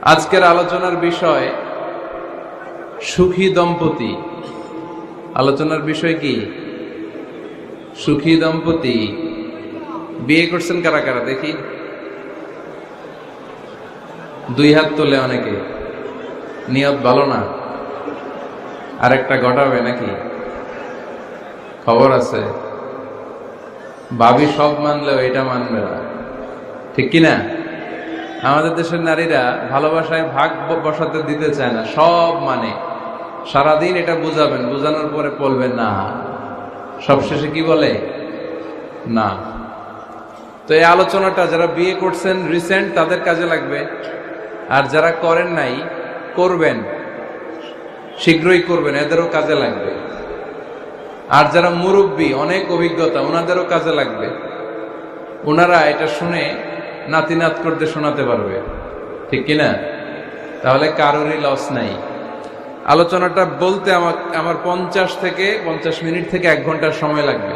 আজকের আলোচনার বিষয় সুখী দম্পতি। আলোচনার বিষয় কি? সুখী দম্পতি। বিয়ে করছেন কারা কারা দেখি? দুই হাত তোলে অনেকে। নিয়ত ভালো না, আরেকটা ঘটাবে নাকি? খবর আছে? ভাবি সব মানলেও এটা মানবে না, ঠিক কিনা? আমাদের দেশের নারীরা ভালোবাসায় ভাগ বসাতে দিতে চায় না, সব মানে। সারাদিন এটা বুঝাবেন, বুঝানোর পরে বলবেন না, সবশেষে কি বলে? না। তো এই আলোচনাটা যারা বিয়ে করছেন রিসেন্ট তাদের কাজে লাগবে, আর যারা করেন নাই করবেন, শীঘ্রই করবেন, এদেরও কাজে লাগবে। আর যারা মুরব্বী, অনেক অভিজ্ঞতা, ওনাদেরও কাজে লাগবে। ওনারা এটা শুনে নাতি নাত করতে শোনাতে পারবে, ঠিক কিনা? তাহলে কারোরই লস নাই। আলোচনাটা বলতে আমার 50 মিনিট থেকে 1 ঘন্টার সময় লাগবে।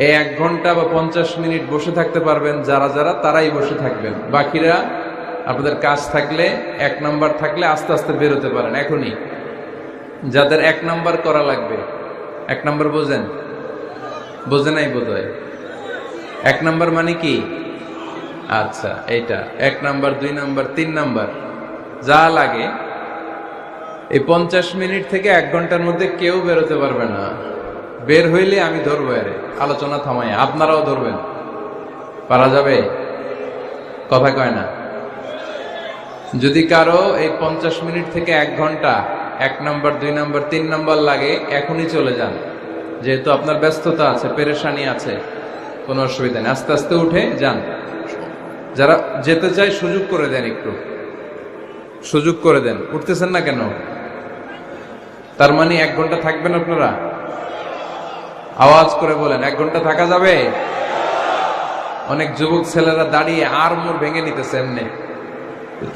এই 1 ঘন্টা বা 50 মিনিট বসে থাকতে পারবেন যারা যারা, তারাই বসে থাকবেন। বাকিরা আপনাদের কাজ থাকলে, 1 নাম্বার থাকলে আস্তে আস্তে বেরোতে পারেন এখনই। যাদের 1 নাম্বার করা লাগবে, 1 নাম্বার বোঝেন? বোঝে নাই বোধ হয়। 1 নাম্বার মানে কি? আচ্ছা, এইটা 1 নাম্বার, 2 নাম্বার, 3 নাম্বার যা লাগে। এই 50 মিনিট থেকে 1 ঘন্টার মধ্যে কেউ বেরোতে পারবে না। বের হইলে আমি ধরবো, এর আলোচনা থামাই, আপনারাও ধরবেন। পারা যাবে? কথা কয় না। যদি কারো এই 50 মিনিট থেকে 1 ঘন্টা 1 নাম্বার, 2 নাম্বার, 3 নাম্বার লাগে, এখনই চলে যান। যেহেতু আপনার ব্যস্ততা আছে, পেরেশানি আছে, কোনো অসুবিধা নেই, আস্তে আস্তে উঠে যান। যারা যেতে চায় সুযোগ করে দেন, একটু সুযোগ করে দেন। উঠতেছেন না কেন? তার মানে 1 ঘন্টা থাকবেন আপনারা? আওয়াজ করে বলেন, 1 ঘন্টা থাকা যাবে? অনেক যুবক ছেলেরা দাঁড়িয়ে আর মোর ভেঙে নিতেছে এমনি।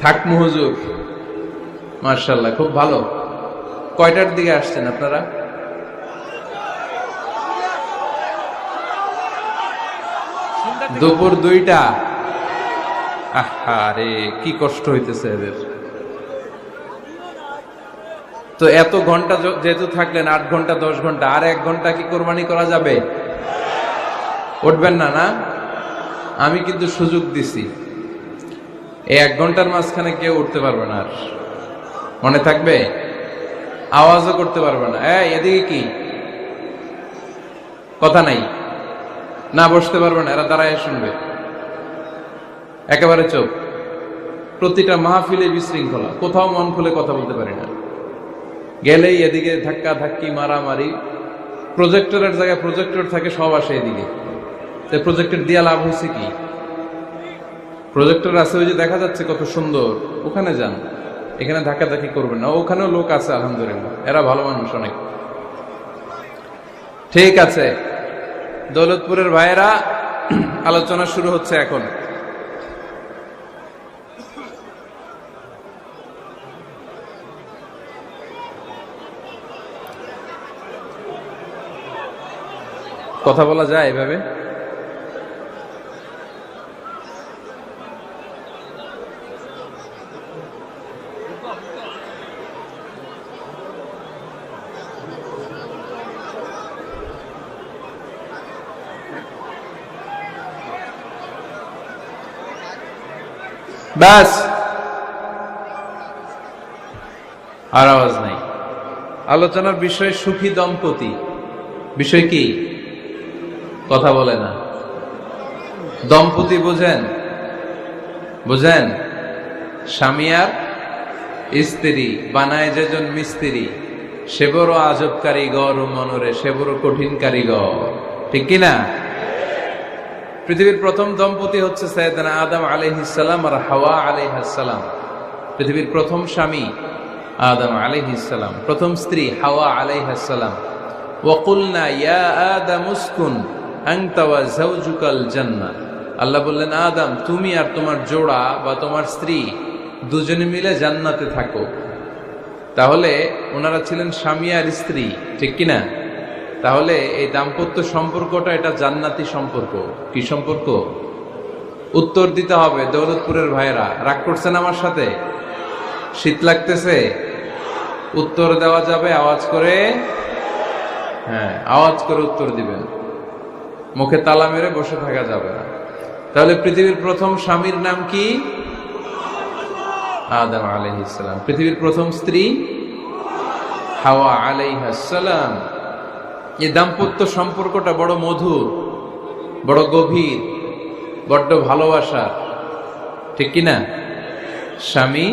থাকমু হুজুর। মাশাআল্লাহ, খুব ভালো। কয়টার দিকে আসছেন আপনারা? দুপুর 2টা। আরে কি কষ্ট হইতেছে এদের। তো এত ঘন্টা যেহেতু থাকলেন, 8 ঘন্টা 10 ঘন্টা, আর 1 ঘন্টা কি কোরবানি করা যাবে? উঠবেন না? না, আমি কিন্তু সুযোগ দিছি। এই 1 ঘন্টার মাঝখানে কেউ উঠতে পারবে না। আর মনে থাকবে? আওয়াজও করতে পারবে না। এদিকে কি কথা নাই? না, বসতে পারবে না, এরা দাঁড়ায় শুনবে। একেবারে চোখ। প্রতিটা মাহফিলে বিশৃঙ্খলা, কোথাও মন খুলে কথা বলতে পারি না। গেলেই এদিকে ধাক্কা ধাক্কি, মারামারি। প্রজেক্টরের জায়গায় প্রজেক্টর থাকে, সব আসে এদিকে। প্রজেক্টর দিয়া লাভ হয়েছে কি? প্রজেক্টর আছে, ওই যে দেখা যাচ্ছে কত সুন্দর, ওখানে যান। এখানে ধাক্কা ধাক্কি করবেন না। ওখানেও লোক আছে আলহামদুলিল্লাহ, এরা ভালো মানুষ অনেক। ঠিক আছে, দৌলতপুরের ভাইয়েরা, আলোচনা শুরু হচ্ছে এখন। কথা বলা যায় এভাবে? ব্যাস, আর আওয়াজ নাই। আলোচনার বিষয় সুখী দম্পতি। বিষয় কি? কথা বলে না। দম্পতি বোঝেন? বোঝেন? স্বামী আর স্ত্রী বানায় যেজন মিস্ত্রি, সে বড় আজব কারিগর ও মনরে, সে বড় কঠিন কারিগর, ঠিক কিনা? পৃথিবীর প্রথম দম্পতি হচ্ছে সাইয়েদনা আদম আলাইহিস সালাম আর হাওয়া আলাইহিস সালাম। পৃথিবীর প্রথম স্বামী আদম আলাইহিস সালাম, প্রথম স্ত্রী হাওয়া আলাইহিস সালাম। ওয়া কুলনা ইয়া আদাম উসকুন আনতা ওয়া যাওজুকাল জান্নাহ। আল্লাহ বললেন, আদম, তুমি আর তোমার জোড়া বা তোমার স্ত্রী দুজনে মিলে জান্নাতে থাকো। তাহলে ওনারা ছিলেন স্বামী আর স্ত্রী, ঠিক কিনা? তাহলে এই দাম্পত্য সম্পর্কটা এটা জান্নাতি সম্পর্ক। কি সম্পর্ক? উত্তর দিতে হবে দৌলতপুরের ভাইয়েরা। রাগ করছেন আমার সাথে? শীত লাগতেছে? উত্তর দেওয়া যাবে আওয়াজ করে? হ্যাঁ, আওয়াজ করে উত্তর দিবেন, মুখে তালা মেরে বসে থাকা যাবে না। তাহলে পৃথিবীর প্রথম স্বামীর নাম কি? আদম আলাইহিস সালাম। পৃথিবীর প্রথম স্ত্রী হাওয়া আলাইহিস সালাম। এই দাম্পত্য সম্পর্কটা বড় মধুর, বড় গভীর, বড্ড ভালোবাসা, ঠিক কিনা? স্বামী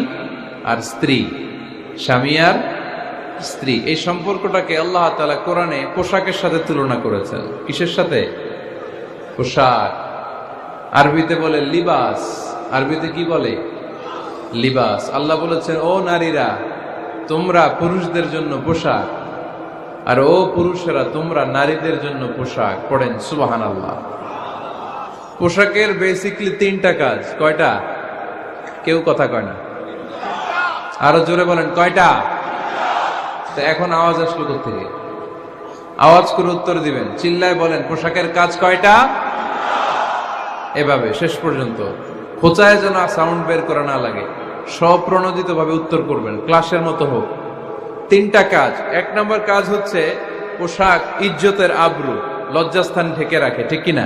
আর স্ত্রী, স্বামী আর স্ত্রী, এই সম্পর্কটাকে আল্লাহ তাআলা কোরআনে পোশাকের সাথে তুলনা করেছেন। কিসের সাথে? পোশাক। আরবিতে বলে লিবাস। আরবিতে কি বলে? লিবাস। আল্লাহ বলেছেন, ও নারীরা তোমরা পুরুষদের জন্য পোশাক, আর ও পুরুষেরা তোমরা নারীদের জন্য পোশাক। পড়েন সুবহানাল্লাহ। পোশাকের বেসিকলি তিনটা কাজ। কয়টা? কেউ কথা কয় না, আরো জোরে বলেন কয়টা? তো এখন আওয়াজ আসলো কোত্থেকে? আওয়াজ করে উত্তর দিবেন, চিল্লায় বলেন পোশাকের কাজ কয়টা? এভাবে শেষ পর্যন্ত খোঁচায় যেন সাউন্ড বের করা না লাগে, স্বপ্রণোদিত ভাবে উত্তর করবেন, ক্লাসের মতো হোক। তিনটা কাজ। এক নম্বর কাজ হচ্ছে পোশাক ইজ্জতের আবরু, লজ্জাস্থান ঢেকে রাখে, ঠিক কিনা?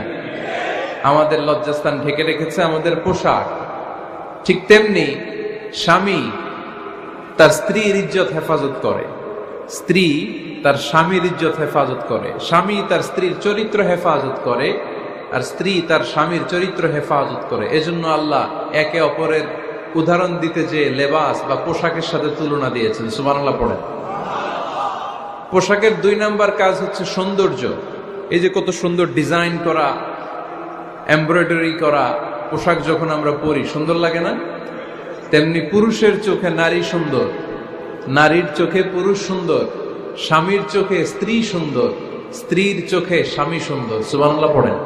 আমাদের লজ্জাস্থান ঢেকে রেখেছে আমাদের পোশাক। ঠিক তেমনি স্বামী তার স্ত্রীর ইজ্জত হেফাজত করে, স্ত্রী তার স্বামীর ইজ্জত হেফাজত করে, স্বামী তার স্ত্রীর চরিত্র হেফাজত করে, আর স্ত্রী তার স্বামীর চরিত্র হেফাজত করে। এজন্য আল্লাহ একে অপরের উদাহরণ দিতে যে লেবাস বা পোশাকের সাথে তুলনা দিয়েছেন। সুবহানাল্লাহ পড়েন। পোশাকের দুই নাম্বার কাজ হচ্ছে সৌন্দর্য। এই যে কত সুন্দর ডিজাইন করা, এমব্রয়ডারি করা পোশাক যখন আমরা পরি সুন্দর লাগে না? তেমনি পুরুষের চোখে নারী সুন্দর, নারীর চোখে পুরুষ সুন্দর, স্বামীর চোখে স্ত্রী সুন্দর, স্ত্রীর চোখে স্বামী সুন্দর। সুবহানাল্লাহ পড়েন।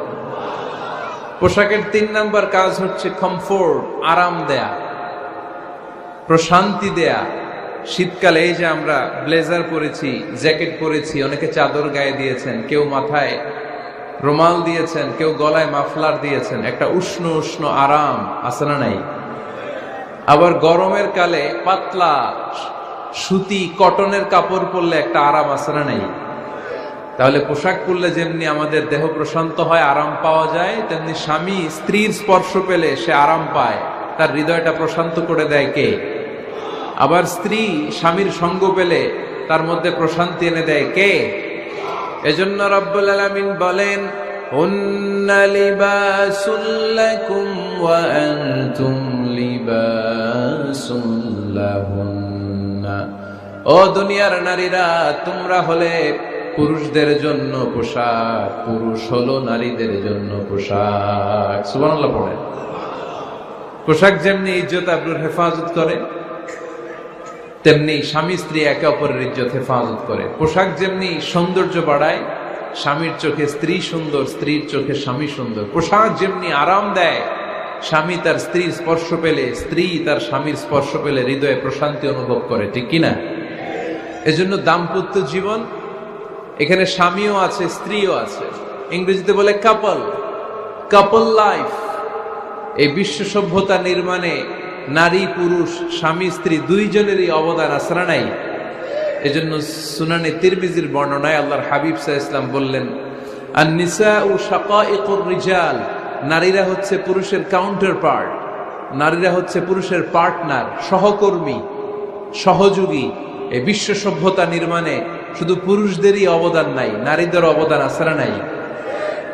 পোশাকের তিন নাম্বার কাজ হচ্ছে কমফোর্ট, আরাম দেয়া, প্রশান্তি দেয়া। শীতকালে এই যে আমরা ব্লেজার পরেছি, জ্যাকেট পরেছি, অনেকে চাদর গায়ে দিয়েছেন, কেউ মাথায় রুমাল দিয়েছেন, কেউ গলায় মাফলার দিয়েছেন, একটা উষ্ণ উষ্ণ আরাম আছে না নাই? আবার গরমের কালে পাতলা সুতি কটনের কাপড় পরলে একটা আরাম আছে না নাই? তাহলে পোশাক পরলে যেমনি আমাদের দেহ প্রশান্ত হয়, আরাম পাওয়া যায়, তেমনি স্বামী স্ত্রীর স্পর্শ পেলে সে আরাম পায়, তার হৃদয়টা প্রশান্ত করে দেয় কে? আবার স্ত্রী স্বামীর সঙ্গ পেলে তার মধ্যে প্রশান্তি এনে দেয় কে? এজন্য রব্বুল আলামিন বলেন, হুন্না লিবাসুল লাকুম ওয়া আনতুম লিবাসুল লাহুন্না। ও দুনিয়ার নারীরা, তোমরা হলে পুরুষদের জন্য পোশাক, পুরুষ হলো নারীদের জন্য পোশাক। সুবহানাল্লাহ পড়েন। পোশাক যেমনি ইজ্জত আবরুর হেফাজত করে, তেমনি স্বামী স্ত্রী একে অপরের ইজ্জত হেফাজত করে। পোশাক যেমনি সৌন্দর্য বাড়ায়, স্বামীর চোখে স্ত্রী সুন্দর, স্ত্রীর চোখে স্বামী সুন্দর। পোশাক যেমনি আরাম দেয়, স্বামী তার স্ত্রীর স্পর্শ পেলে, স্ত্রী তার স্বামীর স্পর্শ পেলে হৃদয়ে প্রশান্তি অনুভব করে, ঠিক কিনা? এজন্য দাম্পত্য জীবন, এখানে স্বামীও আছে স্ত্রীও আছে, ইংরেজিতে বলে কাপল, কাপল লাইফ। এই বিশ্ব সভ্যতা নির্মাণে নারী পুরুষ, স্বামী স্ত্রী দুইজনেরই অবদান আছে না নাই? এজন্য সুনানে তিরমিজির বর্ণনায় আল্লাহর হাবিব সাল্লাল্লাহু আলাইহি ওয়াসাল্লাম বললেন, আন-নিসাউ শাকাইকুর রিজাল। নারীরা হচ্ছে পুরুষের কাউন্টার পার্ট, নারীরা হচ্ছে পুরুষের পার্টনার, সহকর্মী, সহযোগী। এই বিশ্ব সভ্যতা নির্মাণে শুধু পুরুষদেরই অবদান নাই, নারীদের অবদান আছে না নাই?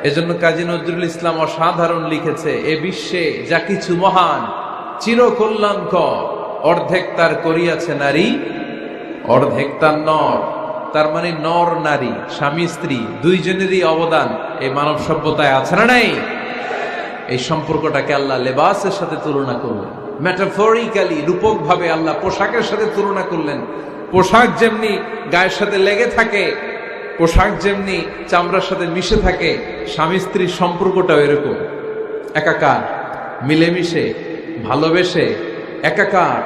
এজন্য কাজী নজরুল ইসলাম অসাধারণ লিখেছে, এ বিশ্বে যা কিছু মহান চিরকল্যাণকর, অর্ধেক তার করিয়াছে নারী, অর্ধেক তার নর। তার মানে নর নারী, স্বামী স্ত্রী দুইজনেরই অবদান এই মানব সভ্যতায় আছে না নাই? এই সম্পর্কটাকে আল্লাহ লেবাসের সাথে তুলনা করলেন, মেটাফরিক্যালি, রূপক ভাবে আল্লাহ পোশাকের সাথে তুলনা করলেন। পোশাক যেমনি গায়ের সাথে লেগে থাকে, পোশাক যেমনি চামড়ার সাথে মিশে থাকে, স্বামী স্ত্রীর সম্পর্কটাও এরকম একাকার, মিলেমিশে, ভালোবেসে একাকার।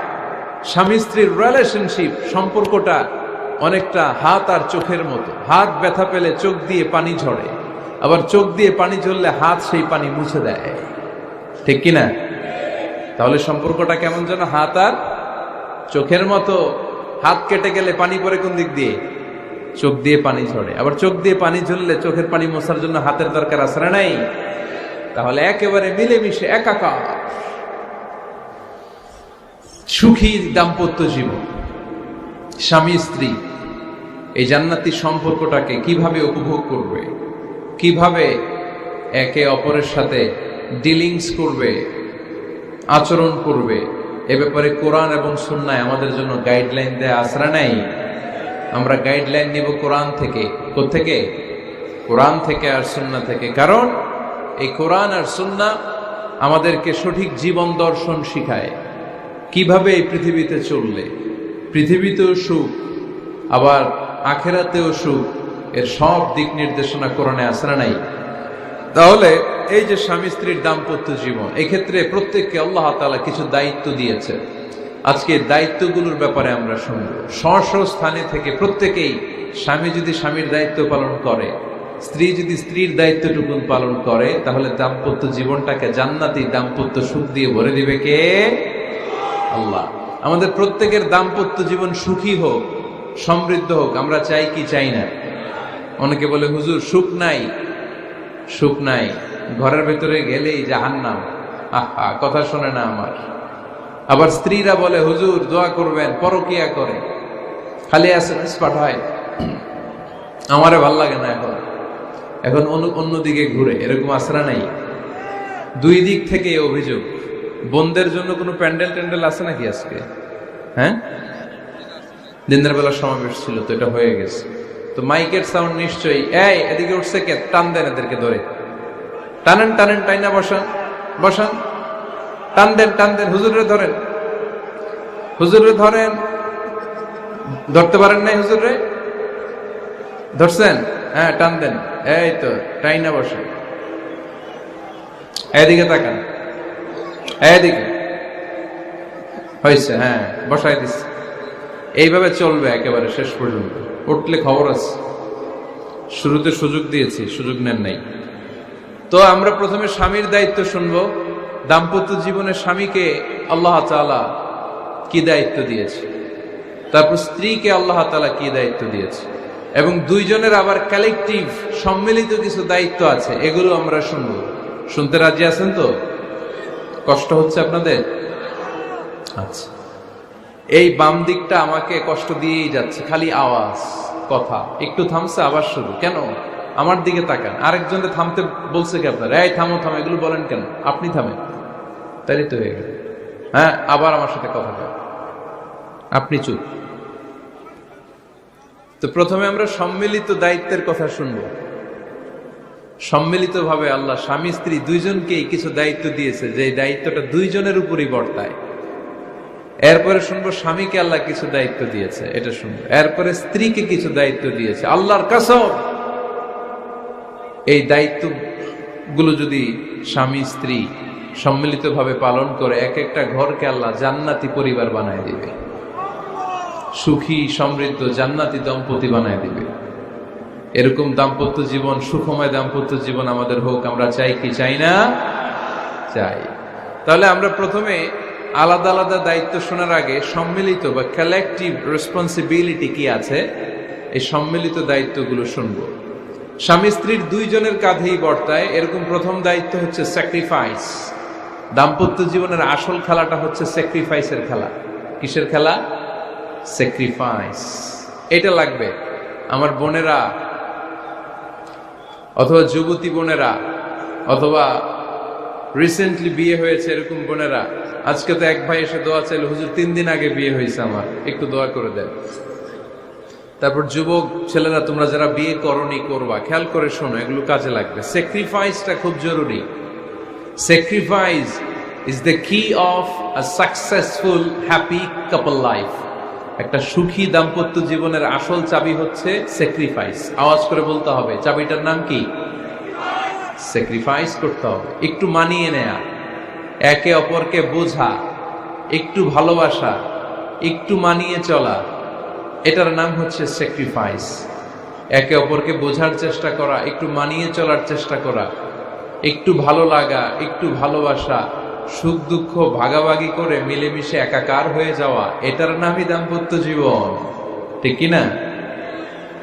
স্বামী স্ত্রীর রিলেশনশিপ সম্পর্কটা অনেকটা হাত আর চোখের মতো। হাত ব্যথা পেলে চোখ দিয়ে পানি ঝরে, আবার চোখ দিয়ে পানি ঝরলে হাত সেই পানি মুছে দেয়, ঠিক কিনা? তাহলে সম্পর্কটা কেমন যেন হাত আর চোখের মতো হাত কেটে গেলে পানি পড়ে কোন দিক দিয়ে? চোখ দিয়ে পানি ঝরে। আবার চোখ দিয়ে পানি ঝরলে চোখের পানি মোছার জন্য হাতের দরকার আছে না নাই? তাহলে একেবারে মিলেমিশে একাকার সুখী দাম্পত্য জীবন, স্বামী স্ত্রী এই জান্নাতি সম্পর্কটাকে কিভাবে উপভোগ করবে, কিভাবে একে অপরের সাথে ডিলিংস করবে, আচরণ করবে, এ ব্যাপারে কোরআন এবং সুন্নায় আমাদের জন্য গাইডলাইন দেয়া আছে না নাই? আমরা গাইডলাইন নিব কোরআন থেকে। কোত্থেকে? কোরআন থেকে আর সুন্নাহ থেকে। কারণ এই কোরআন আর সুন্নাহ আমাদেরকে সঠিক জীবন দর্শন শিখায়, কিভাবে এই পৃথিবীতে চললে পৃথিবীতেও সুখ আবার আখেরাতেও সুখ, এর সব দিক নির্দেশনা কোরআনে আছে না নাই? তাহলে এই যে স্বামী স্ত্রীর দাম্পত্য জীবন, এক্ষেত্রে প্রত্যেককে আল্লাহ তাআলা কিছু দায়িত্ব দিয়েছে। আজকে দায়িত্বগুলোর ব্যাপারে আমরা শুনব। স্ব স্থানে থেকে প্রত্যেকেই, স্বামী যদি স্বামীর দায়িত্ব পালন করে, স্ত্রী যদি স্ত্রীর দায়িত্বটুকু পালন করে, তাহলে দাম্পত্য জীবনটাকে জান্নাতি দাম্পত্য সুখ দিয়ে ভরে দিবে কে? আল্লাহ। আমাদের প্রত্যেকের দাম্পত্য জীবন সুখী হোক, সমৃদ্ধ হোক, আমরা চাই কি চাই না? অনেকে বলে হুজুর সুখ নাই, সুখ নাই, ঘরের ভেতরে গেলেই জাহান্নাম। আহা, কথা শোনে না আমার। আবার স্ত্রীরা বলে হুজুর দোয়া করবেন, পরকিয়া করে, খালি এসএমএস পাঠায়, আমারে ভাল লাগে না, এখন অন্যদিকে ঘুরে। এরকম আসরা নাই? দুই দিক থেকে অভিযোগ। বোনদের জন্য কোনো প্যান্ডেল ট্যান্ডেল আছে নাকি আজকে? হ্যাঁ, দিনের বেলা সমাবেশ ছিল তো, এটা হয়ে গেছে তো মাইকের সাউন্ড নিশ্চয়ই। এই এদিকে উঠছে কে? টান দেন এদেরকে ধরে, টানেন টানেন, টাইনা বসান বসান, টান দেন টান দেন, হুজুরে ধরেন, হুজুরে ধরেন। ধরতে পারেন নাই হুজুরে? ধরছেন? হ্যাঁ, টান দেন। এই তো, টাইনা বসেন, এদিকে তাকান, এদিকে হয়েছে, হ্যাঁ বসাই দিচ্ছে। এইভাবে চলবে একেবারে শেষ পর্যন্ত। উঠলে খবর আছে। শুরুতে সুযোগ দিয়েছি, সুযোগ নেন নাই। তো আমরা প্রথমে স্বামীর দায়িত্ব শুনবো। দাম্পত্য জীবনে স্বামীকে আল্লাহ তাআলা কি দায়িত্ব দিয়েছে, তারপর স্ত্রীকে আল্লাহ তাআলা কি দায়িত্ব দিয়েছে, এবং দুইজনের আবার কালেকটিভ সম্মিলিত কিছু দায়িত্ব আছে, এগুলো আমরা শুনবো। শুনতে রাজি আছেন তো? কষ্ট হচ্ছে আপনাদের? আচ্ছা, এই বাম দিকটা আমাকে কষ্ট দিয়েই যাচ্ছে, খালি আওয়াজ, কথা। একটু থামছে আবার শুরু। কেন? আমার দিকে তাকান। আরেকজনকে থামতে বলছে কি আপনার? এই থামো থামো, এগুলো বলেন কেন? আপনি থামেন, তাই তো হয়ে গেল। হ্যাঁ, আবার আমার সাথে কথা বলেন, আপনি চুপ। তো প্রথমে আমরা সম্মিলিত দায়িত্বের কথা শুনবো। সম্মিলিতভাবে আল্লাহ স্বামী স্ত্রী দুইজনকেই কিছু দায়িত্ব দিয়েছে, যে দায়িত্বটা দুইজনের উপরই বর্তায়। এরপরে শুনবো স্বামীকে আল্লাহ কিছু দায়িত্ব দিয়েছে, এটা শুনবো। এরপরে স্ত্রীকে কিছু দায়িত্ব দিয়েছে। আল্লাহর কসম, এই দায়িত্ব গুলো যদি স্বামী স্ত্রী সম্মিলিতভাবে পালন করে, এক একটা ঘরকে আল্লাহ জান্নাতি পরিবার বানায় দিবে, সুখী সমৃদ্ধ জান্নাতি দম্পতি বানায় দিবে। এরকম দাম্পত্য জীবন, সুখময় দাম্পত্য জীবন আমাদের হোক। আমরা চাই কি চাই না? চাই। তাহলে আমরা প্রথমে আলাদা আলাদা দায়িত্ব শোনার আগে সম্মিলিত বা কালেকটিভ রেসপন্সিবিলিটি কি আছে, এই সম্মিলিত দায়িত্বগুলো শুনবো। স্বামী স্ত্রীর দুইজনের কাঁধেই বর্তায়। এরকম প্রথম দায়িত্ব হচ্ছে স্যাক্রিফাইস। দাম্পত্য জীবনের আসল খেলাটা হচ্ছে স্যাক্রিফাইসের খেলা। কিসের খেলা? স্যাক্রিফাইস। এটা লাগবে। আমার বোনেরা অথবা যুবতী বোনেরা অথবা রিসেন্টলি বিয়ে হয়েছে এরকম বোনেরা, আজকে তো এক ভাই এসে দোয়া চাইল, হুজুর 3 দিন আগে বিয়ে হয়েছে আমার, একটু দোয়া করে দেন। তারপর যুবক ছেলেরা, তোমরা যারা বিয়ে করনি, করবা, খেয়াল করে শোনো, এগুলো কাজে লাগবে। স্যাক্রিফাইসটা খুব জরুরি। স্যাক্রিফাইস ইজ দ্য কি of a successful happy couple life. একটা সুখী দাম্পত্য জীবনের আসল চাবি হচ্ছে স্যাক্রিফাইস। আওয়াজ করে বলতে হবে, চাবিটার নাম কি? স্যাক্রিফাইস করতে হবে। একটু মানিয়ে নেয়া, একে অপরকে বোঝা, একটু ভালোবাসা, একটু মানিয়ে চলা, এটার নাম হচ্ছে স্যাক্রিফাইস। একে অপরকে বোঝার চেষ্টা করা, একটু মানিয়ে চলার চেষ্টা করা, একটু ভালো লাগা, একটু ভালোবাসা, সুখ দুঃখ ভাগাভাগি করে মিলেমিশে একাকার হয়ে যাওয়া, এটার নামই দাম্পত্য জীবন, ঠিক কিনা?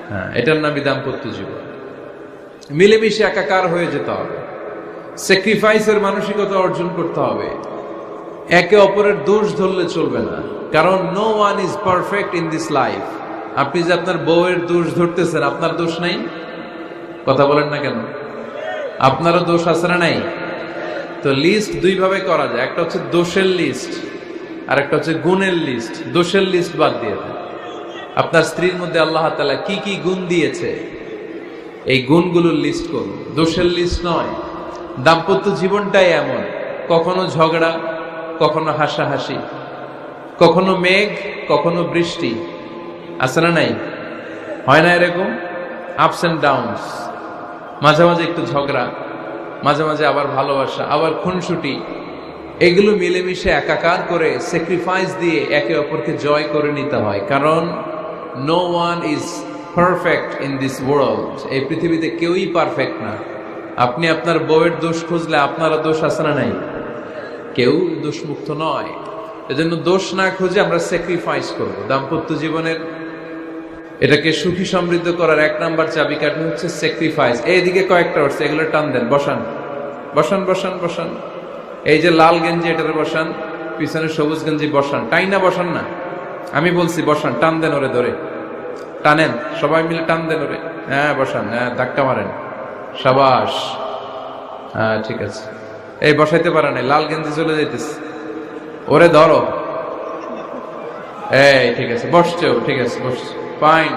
হ্যাঁ, এটার নামই দাম্পত্য জীবন। মিলেমিশে একাকার হয়ে যেতে হবে, স্যাক্রিফাইসের মানসিকতা অর্জন করতে হবে, একে অপরের দোষ ধরলে চলবে না, কারণ no one is perfect in this life. আপনি যে আপনার বউয়ের দোষ ধরতেছেন, আপনার দোষ নাই? কথা বলেন না কেন? আপনারও দোষ আছে না নাই? তো লিস্ট দুই ভাবে করা যায়, একটা হচ্ছে দোষের লিস্ট আর একটা হচ্ছে গুণের লিস্ট। দোষের লিস্ট বাদ দিয়ে দেন। আপনার স্ত্রীর মধ্যে আল্লাহ তাআলা কি কি গুণ দিয়েছে, এই গুণগুলোর লিস্ট করুন, দোষের লিস্ট নয়। দাম্পত্য জীবনটাই এমন, কখনো ঝগড়া, কখনো হাসাহাসি, কখনো মেঘ, কখনো বৃষ্টি, আছে না নাই? হয় না এরকম? আপস এন্ড ডাউনস, মাঝে মাঝে একটু ঝগড়া, মাঝে মাঝে আবার ভালোবাসা, আবার খুনসুটি, এগুলো মিলেমিশে একাকার করে স্যাক্রিফাইস দিয়ে একে অপরকে জয় করে নিতে হয়। কারণ no one is perfect in this world. এই পৃথিবীতে কেউই পারফেক্ট না। আপনি আপনার বউয়ের দোষ খুঁজলে আপনারও দোষ আছে না নাই? কেউ দোষমুক্ত নয়। এজন্য দোষ না খুঁজে আমরা স্যাক্রিফাইস করব। দাম্পত্য জীবনের এটাকে সুখী সমৃদ্ধ করার এক নাম্বার চাবিকাঠি হচ্ছে স্যাক্রিফাইস। এইদিকে কয়েকটা হচ্ছে, এগুলো টান দেন, বসান বসান বসান বসান। এই যে লাল গেঞ্জি, এটারে বসান, পিছনে সবুজ গেঞ্জি বসান, টাইনা বসান না, আমি বলছি বসান, টান দেন ওরে ধরে, টানেন সবাই মিলে, টান দেন ওরে, হ্যাঁ বসান, হ্যাঁ ধাক্কা মারেন, সাবাস, হ্যাঁ ঠিক আছে। এই বসাইতে পারে না, লাল গেঞ্জি চলে যাইতেছে, ওরে ধরো, এই ঠিক আছে, বসছেও, ঠিক আছে বসছে, ফাইন,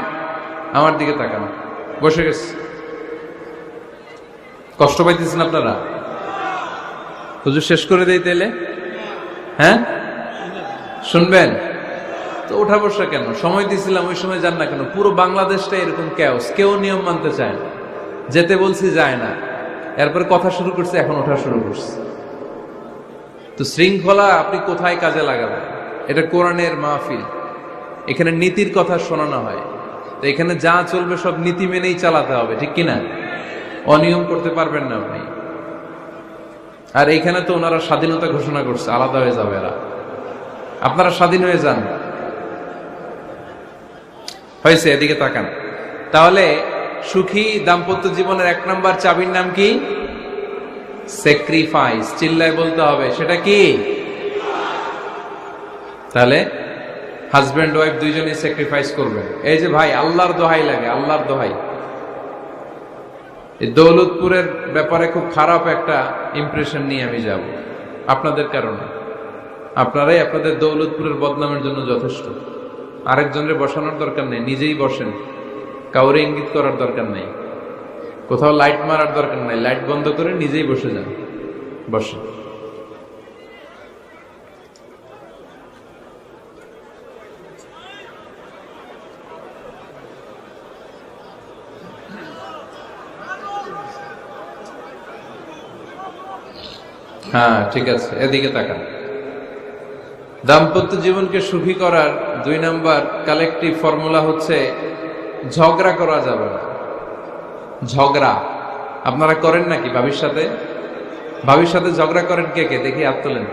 আমার দিকে তাকান, বসে গেছে। কষ্ট পাইতেছেন আপনারা? হুজুর শেষ করে দেই তাইলে? হ্যাঁ শুনবেন তো? ওঠা বসা কেন? সময় দিয়েছিলাম, ওই সময় যান না কেন? পুরো বাংলাদেশটা এরকম ক্যাওস, কেউ নিয়ম মানতে চায় না, যেতে বলছি যায় না, এরপরে কথা শুরু করছে, এখন ওঠা শুরু করছে। তো শৃঙ্খলা আপনি কোথায় কাজে লাগাবেন? এটা কোরআনের মাহফিল, এখানে নীতির কথা শোনানো হয়, তো এখানে যা চলবে সব নীতি মেনেই চালাতে হবে, ঠিক কিনা? অনিয়ম করতে পারবেন না আপনি। আর এইখানে তো ওনারা স্বাধীনতা ঘোষণা করছে, আলাদা হয়ে যাবে এরা, আপনারা স্বাধীন হয়ে যান। হয়েছে, এদিকে তাকান। তাহলে সুখী দাম্পত্য জীবনের এক নাম্বার চাবির নাম কি? স্যাক্রিফাইস। চিল্লায় বলতে হবে, সেটা কি? তাহলে হাজব্যান্ড ওয়াইফ দুইজনই স্যাক্রিফাইস করবেন। এই যে ভাই, আল্লাহর দোহাই লাগে, আল্লাহর দোহাই, এই দৌলতপুরের ব্যাপারে খুব খারাপ একটা ইমপ্রেশন নিয়ে আমি যাব আপনাদের কারণে। আপনারাই আপনাদের দৌলতপুরের বদনামের জন্য যথেষ্ট। আরেকজনের বসানোর দরকার নেই, নিজেই বসেন, কাউরে ইঙ্গিত করার দরকার নেই, কোথাও লাইট মারার দরকার নেই, লাইট বন্ধ করে নিজেই বসে যান, বসেন। হ্যাঁ ঠিক আছে, এদিকে তাকান। দাম্পত্য জীবনকে সুখী করার দুই নাম্বার কালেকটিভ ফর্মুলা হচ্ছে ঝগড়া করা যাবে না। ঝগড়া আপনারা করেন নাকি ভাবির সাথে? ভাবির সাথে ঝগড়া করেন কে কে? দেখি হাত তোলেন।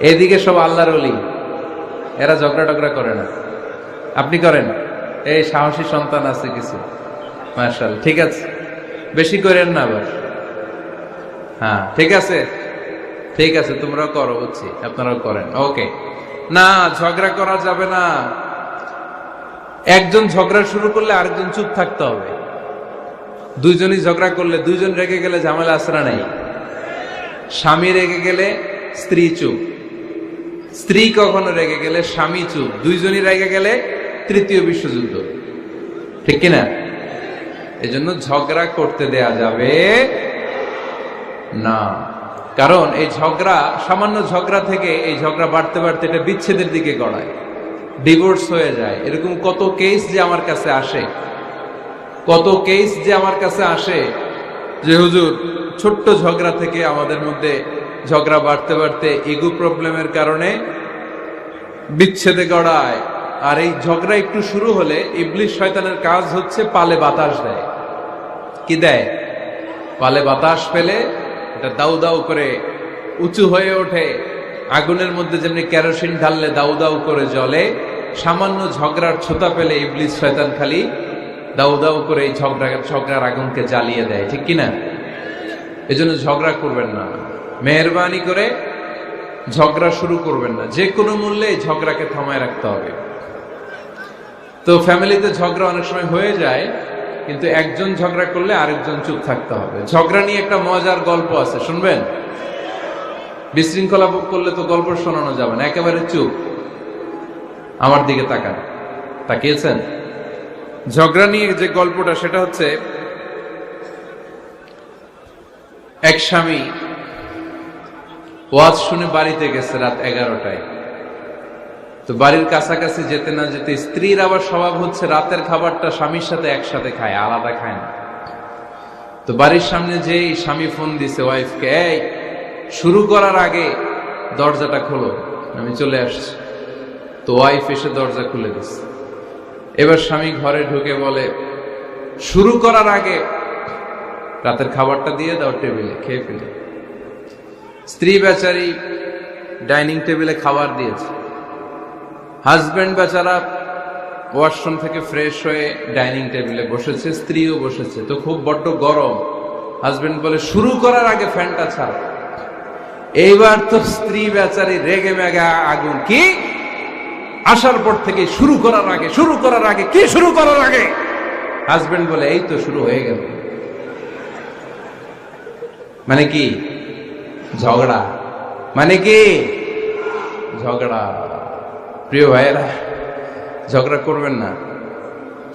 এদিকে সব আল্লাহর ওলি, এরা ঝগড়া টগড়া করে না। আপনি করেন? এই সাহসী সন্তান আছে কিছু, মাশাআল্লাহ, ঠিক আছে, বেশি করেন না আবার। হ্যাঁ ঠিক আছে, ঠিক আছে, তোমরাও করো, বুঝছি, আপনারাও করেন, ওকে। না, ঝগড়া করা যাবে না। একজন ঝগড়া শুরু করলে আরেকজন চুপ থাকতে হবে। দুইজনই ঝগড়া করলে, দুইজন রেগে গেলে ঝামেলা আসরা নাই। স্বামী রেগে গেলে স্ত্রী চুপ, স্ত্রী কখনো রেগে গেলে স্বামী চুপ, দুইজনই রেগে গেলে তৃতীয় বিশ্বযুদ্ধ, ঠিক কিনা? এজন্য ঝগড়া করতে দেয়া যাবে না। কারণ এই ঝগড়া, সামান্য ঝগড়া থেকে এই ঝগড়া বাড়তে বাড়তে এটা বিচ্ছেদের দিকে গড়ায়, ডিভোর্স হয়ে যায়। এরকম কত কেস যে আমার কাছে আসে, কত কেস যে আমার কাছে আসে যে হুজুর ছোট্ট ঝগড়া থেকে আমাদের মধ্যে ঝগড়া বাড়তে বাড়তে ইগো প্রবলেমের কারণে বিচ্ছেদে গড়ায়। আর এই ঝগড়া একটু শুরু হলে ইবলিস শয়তানের কাজ হচ্ছে পালে বাতাস দেয়, কি দেয়? পালে বাতাস পেলে এটা দাউ দাউ করে উঁচু হয়ে ওঠে। আগুনের মধ্যে যেমনি কেরোসিন ঢাললে দাউ দাউ করে জ্বলে, সামান্য ঝগড়ার ছোতা পেলে ইবলিস শয়তান খালি দাউ দাউ করে এই ঝগড়ার আগুনকে জ্বালিয়ে দেয়, ঠিক কিনা? এজন্য ঝগড়া করবেন না, মেহেরবানি করে ঝগড়া শুরু করবেন না। যে কোনো মূল্যে এই ঝগড়াকে থামায় রাখতে হবে। তো ফ্যামিলিতে ঝগড়া অনেক সময় হয়ে যায়, কিন্তু একজন ঝগড়া করলে আরেকজন চুপ থাকতে হবে। ঝগড়া নিয়ে একটা মজার গল্প আছে, শুনবেন? বিশৃঙ্খলা করলে তো গল্প শোনানো যাবে না, একেবারে চুপ। আমার দিকে তাকান, তাকিয়েছেন? ঝগড়া নিয়ে যে গল্পটা সেটা হচ্ছে, এক স্বামী ওয়াজ শুনে বাড়িতে গেছে রাত 11টায়। তো বাড়ির কাছাকাছি যেতে না যেতে স্ত্রীর আবার স্বভাব হচ্ছে রাতের খাবারটা স্বামীর সাথে একসাথে খায়, আলাদা খায় না। তো বাড়ির সামনে যেই স্বামী ফোন দিছে ওয়াইফকে, এই শুরু করার আগে দরজাটা খোলো, আমি চলে আসছি। তো ওয়াইফ এসে দরজা খুলে দিচ্ছে। এবার স্বামী ঘরে ঢুকে বলে, শুরু করার আগে রাতের খাবারটা দিয়ে দাও টেবিলে, খেয়ে ফেলি। স্ত্রী বেচারি ডাইনিং টেবিলে খাবার দিয়েছে, হাজবেন্ড বেচারা ওয়াশরুম থেকে ফ্রেশ হয়ে ডাইনিং টেবিলে বসেছে, স্ত্রীও বসেছে। তো খুব বড্ড গরম। হাজবেন্ড বলে, শুরু করার আগে ফ্যানটা ছাড়। এইবার তো স্ত্রী বেচারি রেগে মেগে আগুন, কি আসার পর থেকে শুরু করার আগে কি শুরু করার আগে? হাজবেন্ড বলে, এই তো শুরু হয়ে গেল। মানে কি? ঝগড়া। মানে কি? ঝগড়া। প্রিয় ভাইয়েরা, ঝগড়া করবেন না।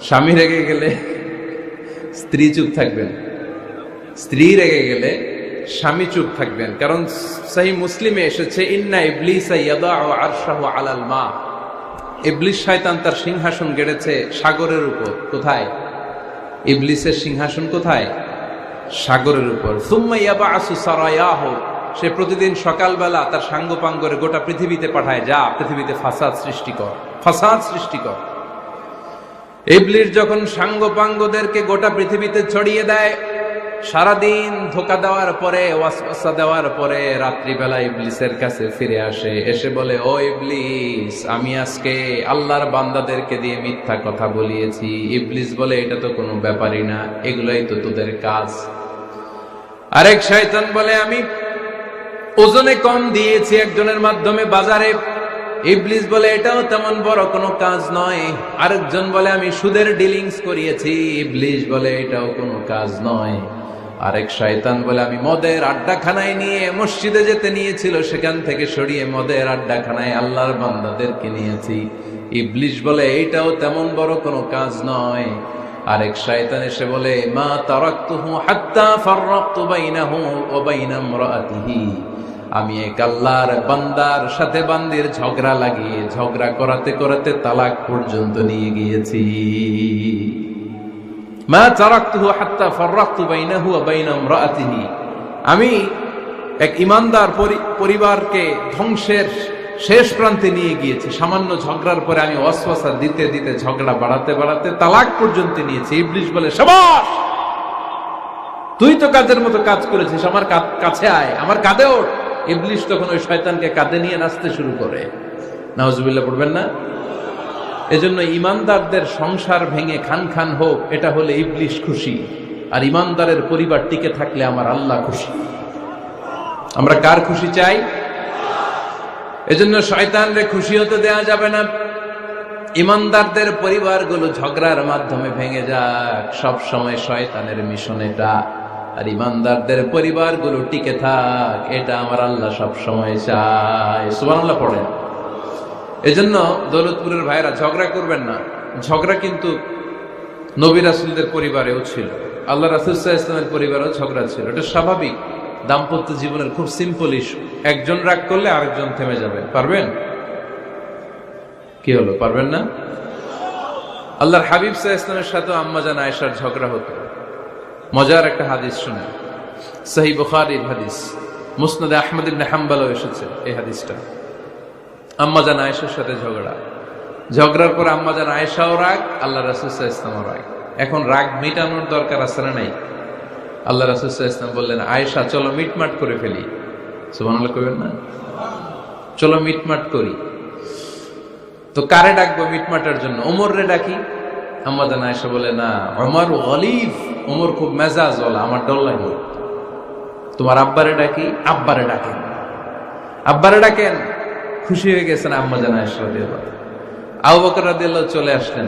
স্বামী রেগে গেলে স্ত্রী চুপ থাকবেন, স্ত্রী রেগে গেলে স্বামী চুপ থাকবেন। কারণ সহিহ মুসলিমে এসেছে, ইন্না ইবলিসা ইয়াদাউ আরশাহু আলাল মা। ইবলিস শয়তান তার সিংহাসন গেড়েছে সাগরের উপর। কোথায়? ইবলিসের সিংহাসন কোথায়? সাগরের উপর। সুম্মা ইয়াবআসু সারায়াহু, সে প্রতিদিন সকালবেলা তার সাঙ্গপাঙ্গরে গোটা পৃথিবীতে পাঠায়, যা পৃথিবীতে ফাসাদ সৃষ্টি কর। ইবলিস যখন সাঙ্গপাঙ্গদেরকে গোটা পৃথিবীতে ছড়িয়ে দেয়, সারাদিন ধোকা দেওয়ার পরে, ওয়াসওয়াসা দেওয়ার পরে, রাত্রিবেলা ইবলিসের কাছে ফিরে আসে, এসে বলে, ও ইবলিস, আমি আজকে আল্লাহর বান্দাদেরকে দিয়ে মিথ্যা কথা বলিয়েছি। ইবলিস বলে, এটা তো কোনো ব্যাপারই না, এগুলাই তো তোদের কাজ। আরেক শয়তান বলে, আমি ওজনে কম দিয়েছি একজনের মাধ্যমে বাজারে। ইবলিস বলে, এটাও তেমন বড় কোনো কাজ নয়। আরেকজন বলে, আমি সুদের ডিলিংস করিয়েছি। ইবলিস বলে, এটাও কোনো কাজ নয়। আরেক শয়তান বলে, আমি মদের আড্ডাখানায় নিয়ে মসজিদে যেতে নিয়েছিল, সেখান থেকে সরিয়ে মদের আড্ডাখানায় আল্লাহর বান্দাদেরকে নিয়েছি। ইবলিস বলে, এইটাও তেমন বড় কোনো কাজ নয়। আরেক শয়তান এসে বলে, মা তারাকতুহু হাত্তা ফাররাকতু বাইনাহু ওয়া বাইনা ইমরাআতিহি, আমি এক আল্লাহর বান্দার সাথে বান্দির ঝগড়া লাগিয়ে ঝগড়া করাতে করাতে তালাক পর্যন্ত নিয়ে গিয়েছি। মা তারাকতুহু হাত্তা ফাররাকতু বাইনাহু ওয়া বাইনা ইমরাআতিহি, আমি এক ইমানদার পরিবারকে ধ্বংসের শেষ প্রান্তে নিয়ে গিয়েছি। সামান্য ঝগড়ার পরে আমি ওয়াসওয়াসা দিতে দিতে ঝগড়া বাড়াতে বাড়াতে তালাক পর্যন্ত নিয়েছি। ইবলিস বলে, শাবাশ, তুই তো কাজের মতো কাজ করেছিস, আমার কাছে আয়, আমার কাঁধে ওঠ। ইবলিস তখন ওই শয়তানকে কাঁধে নিয়ে নাচতে শুরু করে। নাউজুবিল্লাহ পড়বেন না? এজন্য ইমানদারদের সংসার ভেঙে খান খান হোক, এটা হলে ইবলিস খুশি। আর ইমানদারের পরিবার টিকে থাকলে আমার আল্লাহ খুশি। আমরা কার খুশি চাই? এজন্য শয়তানরে খুশি হতে দেয়া যাবে না। ইমানদারদের পরিবারগুলো ঝগড়ার মাধ্যমে ভেঙে যাক, সব সময় শয়তানের মিশন এটা। আর ইমানদারদের পরিবারগুলো টিকে থাক, এটা আমার আল্লাহ সব সময় চায়। সুবহানাল্লাহ পড়েন। এজন্য দৌলতপুরের ভাইরা, ঝগড়া করবেন না। ঝগড়া কিন্তু নবী রাসূলদের পরিবারেও ছিল, আল্লাহ রাসূল সাল্লাল্লাহু আলাইহি ওয়াসাল্লামের পরিবারেও ঝগড়া ছিল। এটা স্বাভাবিক, দাম্পত্য জীবনের খুব সিম্পল ইস্যু। একজন রাগ করলে আরেকজন থেমে যাবে। পারবেন? কি হলো, পারবেন না? আল্লাহর হাবিব সাল্লাল্লাহু আলাইহি ওয়াসাল্লামের সাথে আম্মা জান আয়েশার ঝগড়া হতো। মজার একটা হাদিস শুনে, সহিহ বুখারীর হাদিস, মুসনাদে আহমদ ইবনে হাম্বলও এসেছে এই হাদিসটা। আম্মা জান আয়েশার সাথে ঝগড়ার পর আম্মা জান আয়েশাও রাগ, আল্লাহ রাসূল সাল্লাল্লাহু আলাইহি ওয়াসাল্লামও রাগ। এখন রাগ মেটানোর দরকার আছে না নাই? আল্লাহ রাসূল সাল্লাল্লাহু আলাইহি ওয়াসাল্লাম বললেন, আয়েশা চলো মিটমাট করে ফেলি। সুবহানাল্লাহ কইবেন না? চলো মিটমাট করি। তো কারে ডাকবো মিটমাটের জন্য? ওমর রে ডাকি। আম্মা জান আয়েশা বলে, না, ওমর গলিব, ওমর খুব মেজাজ ওলা, আমার ডর লাগে। তোমার আব্বারে ডাকি। আব্বারে ডাকেন, আব্বারে ডাকেন। খুশি হয়ে গেছেন আম্মা জান আয়েশা রাদিয়াল্লাহু। আবু বকর রাদিয়াল্লাহু চলে আসলেন,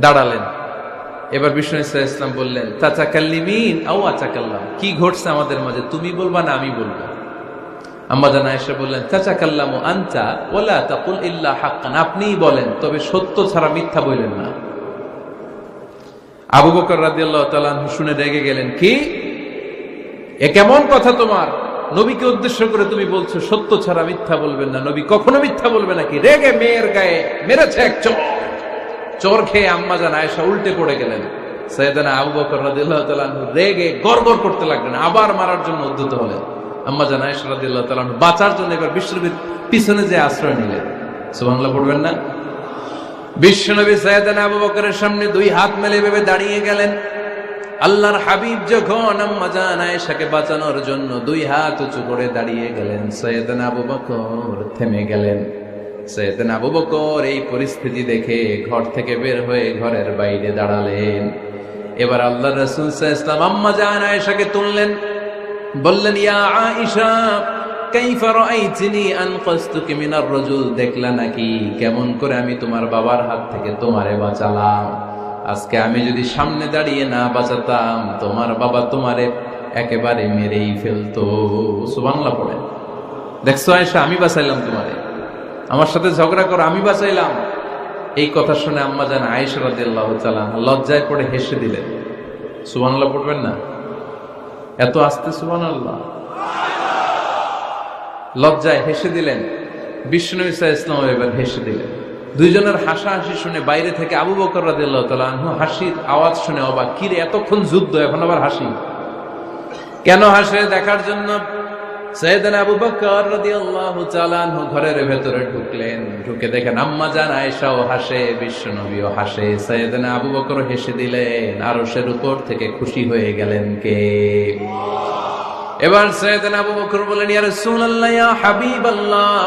দাঁড়ালেন। এবার বিষ্ণু সাল্লাল্লাহু আলাইহি ওয়াসাল্লাম বললেন, তাতাকাল্লিমিন আও আতাকাল্লাম, কি ঘটছে আমাদের মাঝে, তুমি বলবা না আমি বলবো? আম্মা জান আয়েশা বললেন, তাতাকাল্লামু আনতা ওয়ালা তাকুল ইল্লা হাক্কান, আপনিই বলেন, তবে সত্য ছাড়া মিথ্যা বললেন না। আবু বকর রাদিয়াল্লাহু তাআলা শুনে রেগে গেলেন, কি এ কেমন কথা তোমার? নবীকে উদ্দেশ্য করে তুমি বলছো সত্য ছাড়া মিথ্যা বলবেন না, নবী কখনো মিথ্যা বলবে নাকি? রেগে মেয়ের গায়ে মেরেছে এক চোর। চোর খেয়ে আম্মা জান আয়েশা উল্টে পড়ে গেলেন। সাইয়েদনা আবু বকর রাদিয়াল্লাহু তাআলা রেগে গড়গড় করতে লাগলেন, আবার মারার জন্য উদ্যত হলেন। আম্মা জান আয়েশা রাদিয়াল্লাহু তাআলা বাঁচার জন্য এবার বিশ্বনবীর পিছনে যে আশ্রয় নিলেন। সুবহানাল্লাহ পড়বেন না? বিশ্বনবী সাইয়েদনা আবু বকরের সামনে দুই হাত মেলে ভেবে দাঁড়িয়ে গেলেন। আল্লাহর হাবিব যখন আম্মা জান আয়েশাকে বাঁচানোর জন্য দুই হাত উঁচু করে দাঁড়িয়ে গেলেন, সাইয়েদনা আবু বকর থেমে গেলেন। সাইয়েদনা আবু বকর এই পরিস্থিতি দেখে ঘর থেকে বের হয়ে ঘরের বাইরে দাঁড়ালেন। এবার আল্লাহর রাসূল সাল্লাল্লাহু আলাইহি ওয়াসাল্লাম আম্মা জান আয়েশাকে তুললেন, বললেন, ইয়া আয়েশা কাইফা রাআইতিনি আনকাসতুকি মিনার রাজুল, দেখলা নাকি কেমন করে আমি তোমার বাবার হাত থেকে তোমারে বাঁচালাম? আজকে আমি যদি সামনে দাঁড়িয়ে না বাঁচাতাম, তোমার বাবা তোমারে একেবারে মেরেই ফেলতো। সুবহানাল্লাহ পড়েন। দেখছো আয়েশা, আমি বাঁচাইলাম তোমারে, আমার সাথে ঝগড়া করো, আমি বাঁচাইলাম। এই কথা শুনে আম্মা জান আয়েশা রাদিয়াল্লাহু তাআলা লজ্জায় পড়ে হেসে দিলেন। সুবহানাল্লাহ পড়বেন না? এত আস্তে সুবহানাল্লাহ। লজ্জায় হেসে দিলেন। বিষ্ণু ঈসা ইসলাম এবার হেসে দিলেন। দুইজনের হাসাহাসি শুনে বাইরে থেকে আবু বকর রাদিয়াল্লাহু তাআলা আনহু হাসির আওয়াজ শুনে অবাক, কি রে এতক্ষণ যুদ্ধ, এখন আবার হাসি কেন? হাসে দেখার জন্য সাইয়েদনা আবু বকর রাদিয়াল্লাহু তাআলা আনহু ঘরের ভেতরে ঢুকলেন। ঢুকে দেখেন আম্মা জান আয়েশাও হাসে, বিশ্বনবীও হাসে, সাইয়েদনা আবু বকর হেসে দিলেন। আরশের উপর থেকে খুশি হয়ে গেলেন কে? এবার সাইয়েদনা আবু বকর বলেন, ইয়া রাসূলুল্লাহ, ইয়া হাবিবাল্লাহ,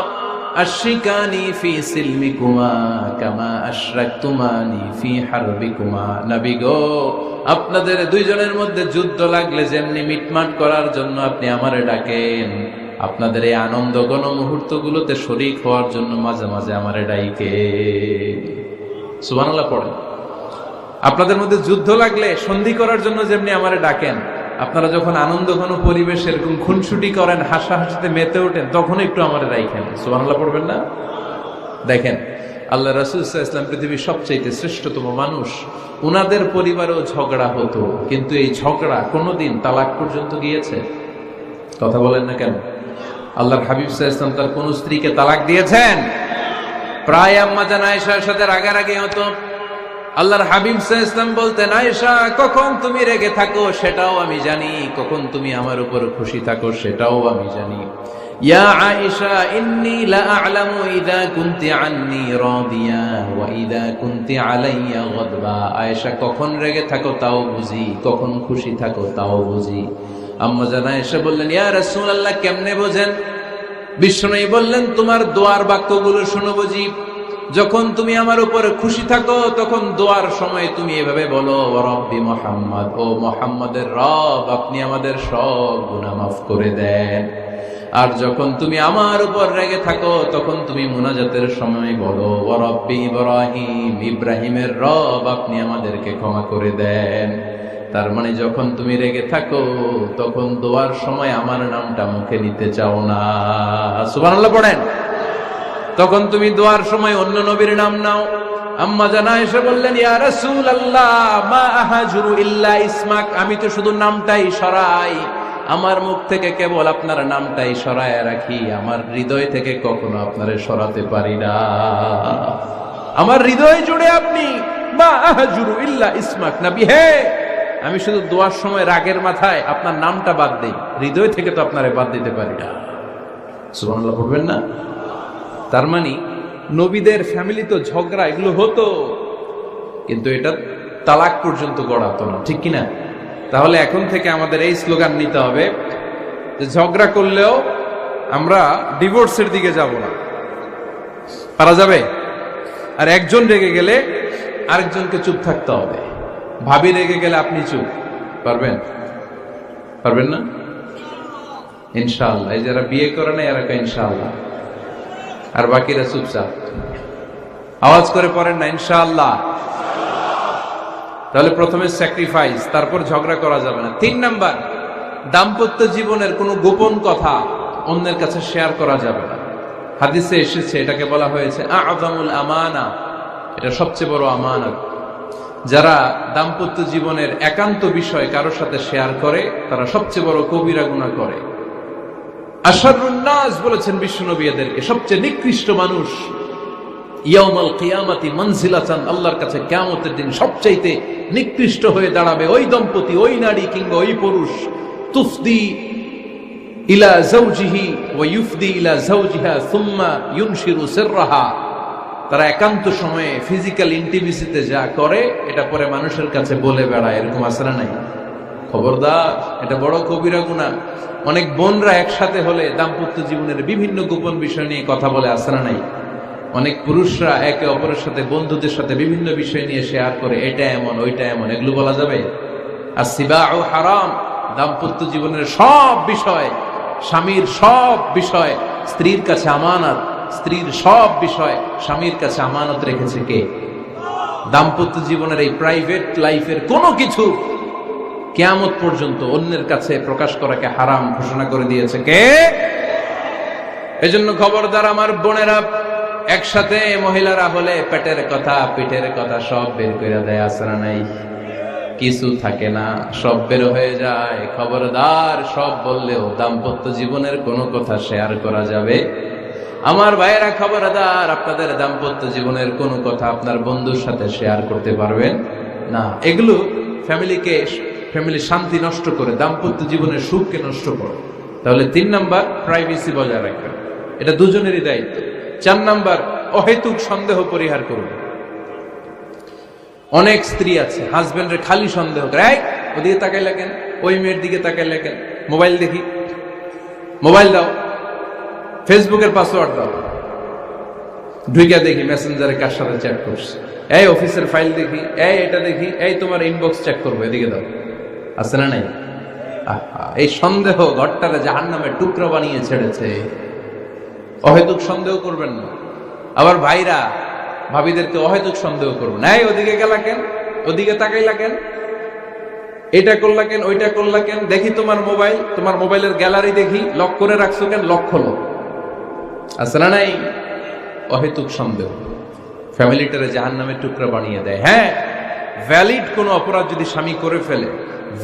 আশরিকানি ফি সিলমিকুমা কামা আশরাকতুমানি ফি হারবিকুমা। নবী গো, আপনাদের দুইজনের মধ্যে যুদ্ধ লাগলে যেমনি মিটমাট করার জন্য আপনি আমারে ডাকেন, আপনাদের এই আনন্দ গণ মুহূর্তগুলোতে শরীক হওয়ার জন্য মাঝে মাঝে আমারে ডাইকে। সুবহানাল্লাহ পড়েন। আপনাদের মধ্যে যুদ্ধ লাগলে সন্ধি করার জন্য যেমনি আমারে ডাকেন, আপনারা যখন আনন্দ ঘন পরিবেশ এরকম খুনসুটি করেন, হাসাহাসিতে মেতে ওঠেন, তখন একটু আমারে রাইখেন। সুবহানাল্লাহ পড়বেন না? দেখেন আল্লাহ রাসূল সাল্লাল্লাহু আলাইহি ওয়াসাল্লাম পৃথিবীর সবচাইতে শ্রেষ্ঠতম মানুষ। উনাদের পরিবারেও ঝগড়া হতো, কিন্তু এই ঝগড়া কোনোদিন তালাক পর্যন্ত গিয়েছে? কথা বলেন না কেন? আল্লাহর হাবিব সাল্লাল্লাহু আলাইহি ওয়াসাল্লাম তার কোন স্ত্রীকে তালাক দিয়েছেন? প্রায় আম্মা জান আয়েশার সাথে রাগারাগি হতো। আল্লাহর হাবিব সাল্লাল্লাহু আলাইহি ওয়াসাল্লাম বলতেন, আয়েশা কখন তুমি রেগে থাকো সেটাও আমি জানি, কখন তুমি আমার উপর খুশি থাকো সেটাও আমি জানি। ইয়া আয়েশা ইন্নী লা আ'লামু ইযা কুনতি আন্নী রাদিয়া ওয়া ইযা কুনতি আলাইয়া গাদবা। আয়েশা কখন রেগে থাকো তাও বুঝি, কখন খুশি থাকো তাও বুঝি। আম্মা জান আয়েশা বললেন, ইয়া রাসূলুল্লাহ কেমনে বোঝেন? বিশ্বনবী বললেন, তোমার দোয়ার বাক্যগুলো শুনো বুঝি। যখন তুমি আমার উপরে খুশি থাকো তখন দোয়ার সময় তুমি এভাবে বলো, ওয়া রব্বি মুহাম্মদ, ও মুহাম্মাদের রব, আপনি আমাদের সব গুনাহ মাফ করে দেন। আর যখন তুমি আমার উপর রেগে থাকো তখন তুমি মুনাজাতের সময় বলো, ওয়া রব্বি ইব্রাহিম, ইব্রাহিমের রব, আপনি আমাদেরকে ক্ষমা করে দেন। তার মানে যখন তুমি রেগে থাকো তখন দোয়ার সময় আমার নামটা মুখে নিতে চাও না। সুবহানাল্লাহ পড়েন। তখন তুমি দোয়ার সময় অন্য নবীর নাম নাও। আম্মা জান আয়েশা বললেন, ইয়া রাসূলুল্লাহ মা আহাজুরু ইল্লা ইসমাক, আমি তো শুধু নামটাই সরাই, আমার মুখ থেকে কেবল আপনার নামটাই সরায় রাখি, আমার হৃদয় থেকে কখনো আপনারে সরাতে পারি না। আমার হৃদয় জুড়ে আপনি, মা আহাজুরু ইল্লা ইসমাক, নবী হে, আমি শুধু দোয়ার সময় রাগের মাথায় আপনার নামটা বাদ দেই, হৃদয় থেকে তো আপনারে বাদ দিতে পারি না। সুবহানাল্লাহ পড়বেন না? তার মানে নবীদের ফ্যামিলি তো ঝগড়া এগুলো হতো, কিন্তু এটা তালাক পর্যন্ত গড়াতো না, ঠিক কিনা? তাহলে এখন থেকে আমাদের এই স্লোগান নিতে হবে যে ঝগড়া করলেও আমরা ডিভোর্সের দিকে যাব না। পারা যাবে? আর একজন রেগে গেলে আরেকজনকে চুপ থাকতে হবে। ভাবি রেগে গেলে আপনি চুপ, পারবেন? পারবেন না? ইনশাআল্লাহ। এই যারা বিয়ে করে না এরা ইনশাআল্লাহ, আর বাকিরা চুপচাপ। আওয়াজ করে পড়েন না ইনশাআল্লাহ। তাহলে প্রথমে স্যাক্রিফাইস, তারপর ঝগড়া করা যাবে না। 3 নাম্বার, দাম্পত্য জীবনের কোনো গোপন কথা অন্যের কাছে শেয়ার করা যাবে না। হাদিসে এসেছে, এটাকে বলা হয়েছে আ'যামুল আমানা, এটা সবচেয়ে বড় আমানত। যারা দাম্পত্য জীবনের একান্ত বিষয় কারোর সাথে শেয়ার করে তারা সবচেয়ে বড় কবিরা গুনাহ করে। আশরারুন নাস বলেছেন বিশ্বনবী এদেরকে, সবচেয়ে নিকৃষ্ট মানুষ। ইয়াউমাল কিয়ামাতি মানজিলাতান, আল্লাহর কাছে কিয়ামতের দিন সবচাইতে নিকৃষ্ট হয়ে দাঁড়াবে ওই দম্পতি, ওই নারী কিংবা ওই পুরুষ। তুফদি ইলা যাওজিহি ওয়া ইউফদি ইলা যাওজিহা সুম্মা ইউনশিরু সিররাহা, তারা একান্ত সময়ে ফিজিক্যাল ইন্টিমেসিতে যা করে এটা পরে মানুষের কাছে বলে বেড়ায়। এরকম আছে না নাই? খবরদার, এটা বড় কবিরা গুনাহ। অনেক বোনরা একসাথে হলে দাম্পত্য জীবনের বিভিন্ন গোপন বিষয় নিয়ে কথা বলে, আছে না নাই? অনেক পুরুষরা একে অপরের সাথে, বন্ধুদের সাথে বিভিন্ন বিষয় নিয়ে শেয়ার করে, এটা এমন ওইটা এমন। এগুলো বলা যাবে? আর সিবাউ হারাম, দাম্পত্য জীবনের সব বিষয়, স্বামীর সব বিষয় স্ত্রীর কাছে আমানত, স্ত্রীর সব বিষয় স্বামীর কাছে আমানত রেখেছে কে? দাম্পত্য জীবনের এই প্রাইভেট লাইফের কোনো কিছু কিয়ামত পর্যন্ত অন্যের কাছে প্রকাশ করাকে হারাম ঘোষণা করে দিয়েছে কে? এজন্য খবরদার আমার বোনেরা, একসাথে মহিলারা হলে পেটের কথা পিঠের কথা সব বের করে দেয়, আছে না নাই? কিছু থাকে না, সব বের হয়ে যায়। খবরদার, সব বললেও দাম্পত্য জীবনের কোনো কথা শেয়ার করা যাবে? আমার ভাইয়েরা খবরদার, আপনাদের দাম্পত্য জীবনের কোনো কথা আপনার বন্ধুর সাথে শেয়ার করতে পারবেন না। এগুলো ফ্যামিলি শান্তি নষ্ট করে, দাম্পত্য জীবনের সুখকে নষ্ট করে। তাহলে 3 নাম্বার, প্রাইভেসি বজায় রাখবেন, এটা দুজনেরই দায়িত্ব। 4 নাম্বার, অহেতুক সন্দেহ পরিহার করুন। অনেক স্ত্রী আছে হাজবেন্ডের খালি সন্দেহ করে, এই ওদিকে তাকাই লাগেন, ওই মেয়ের দিকে তাকাই লাগেন, মোবাইল দেখি, মোবাইল দাও, ফেসবুকের পাসওয়ার্ড দাও, ঢুইকা দেখি মেসেঞ্জারে কার সাথে চ্যাট করছে, এই অফিসের ফাইল দেখি, এই এটা দেখি, এই তোমার ইনবক্স চেক করবো, এদিকে দাও। আছে না নাই? এই সন্দেহ ঘরটারে জাহান্নামের টুকরো বানিয়ে ছেড়েছে। অহেতুক সন্দেহ করবেন না। আবার ভাইরা ভাবিদেরকে অহেতুক সন্দেহ করবেন, এই ওদিকে গেলা কেন, ওদিকে তাকাইলা কেন, এটা করলা কেন, ওইটা করলা কেন, দেখি তোমার মোবাইল, তোমার মোবাইলের গ্যালারি দেখি, লক করে রাখছো কেন, লক খোলো। আছে না নাই? অহেতুক সন্দেহ ফ্যামিলিটারে জাহান্নামের টুকরা বানিয়ে দেয়। হ্যাঁ, ভ্যালিড কোনো অপরাধ যদি স্বামী করে ফেলে,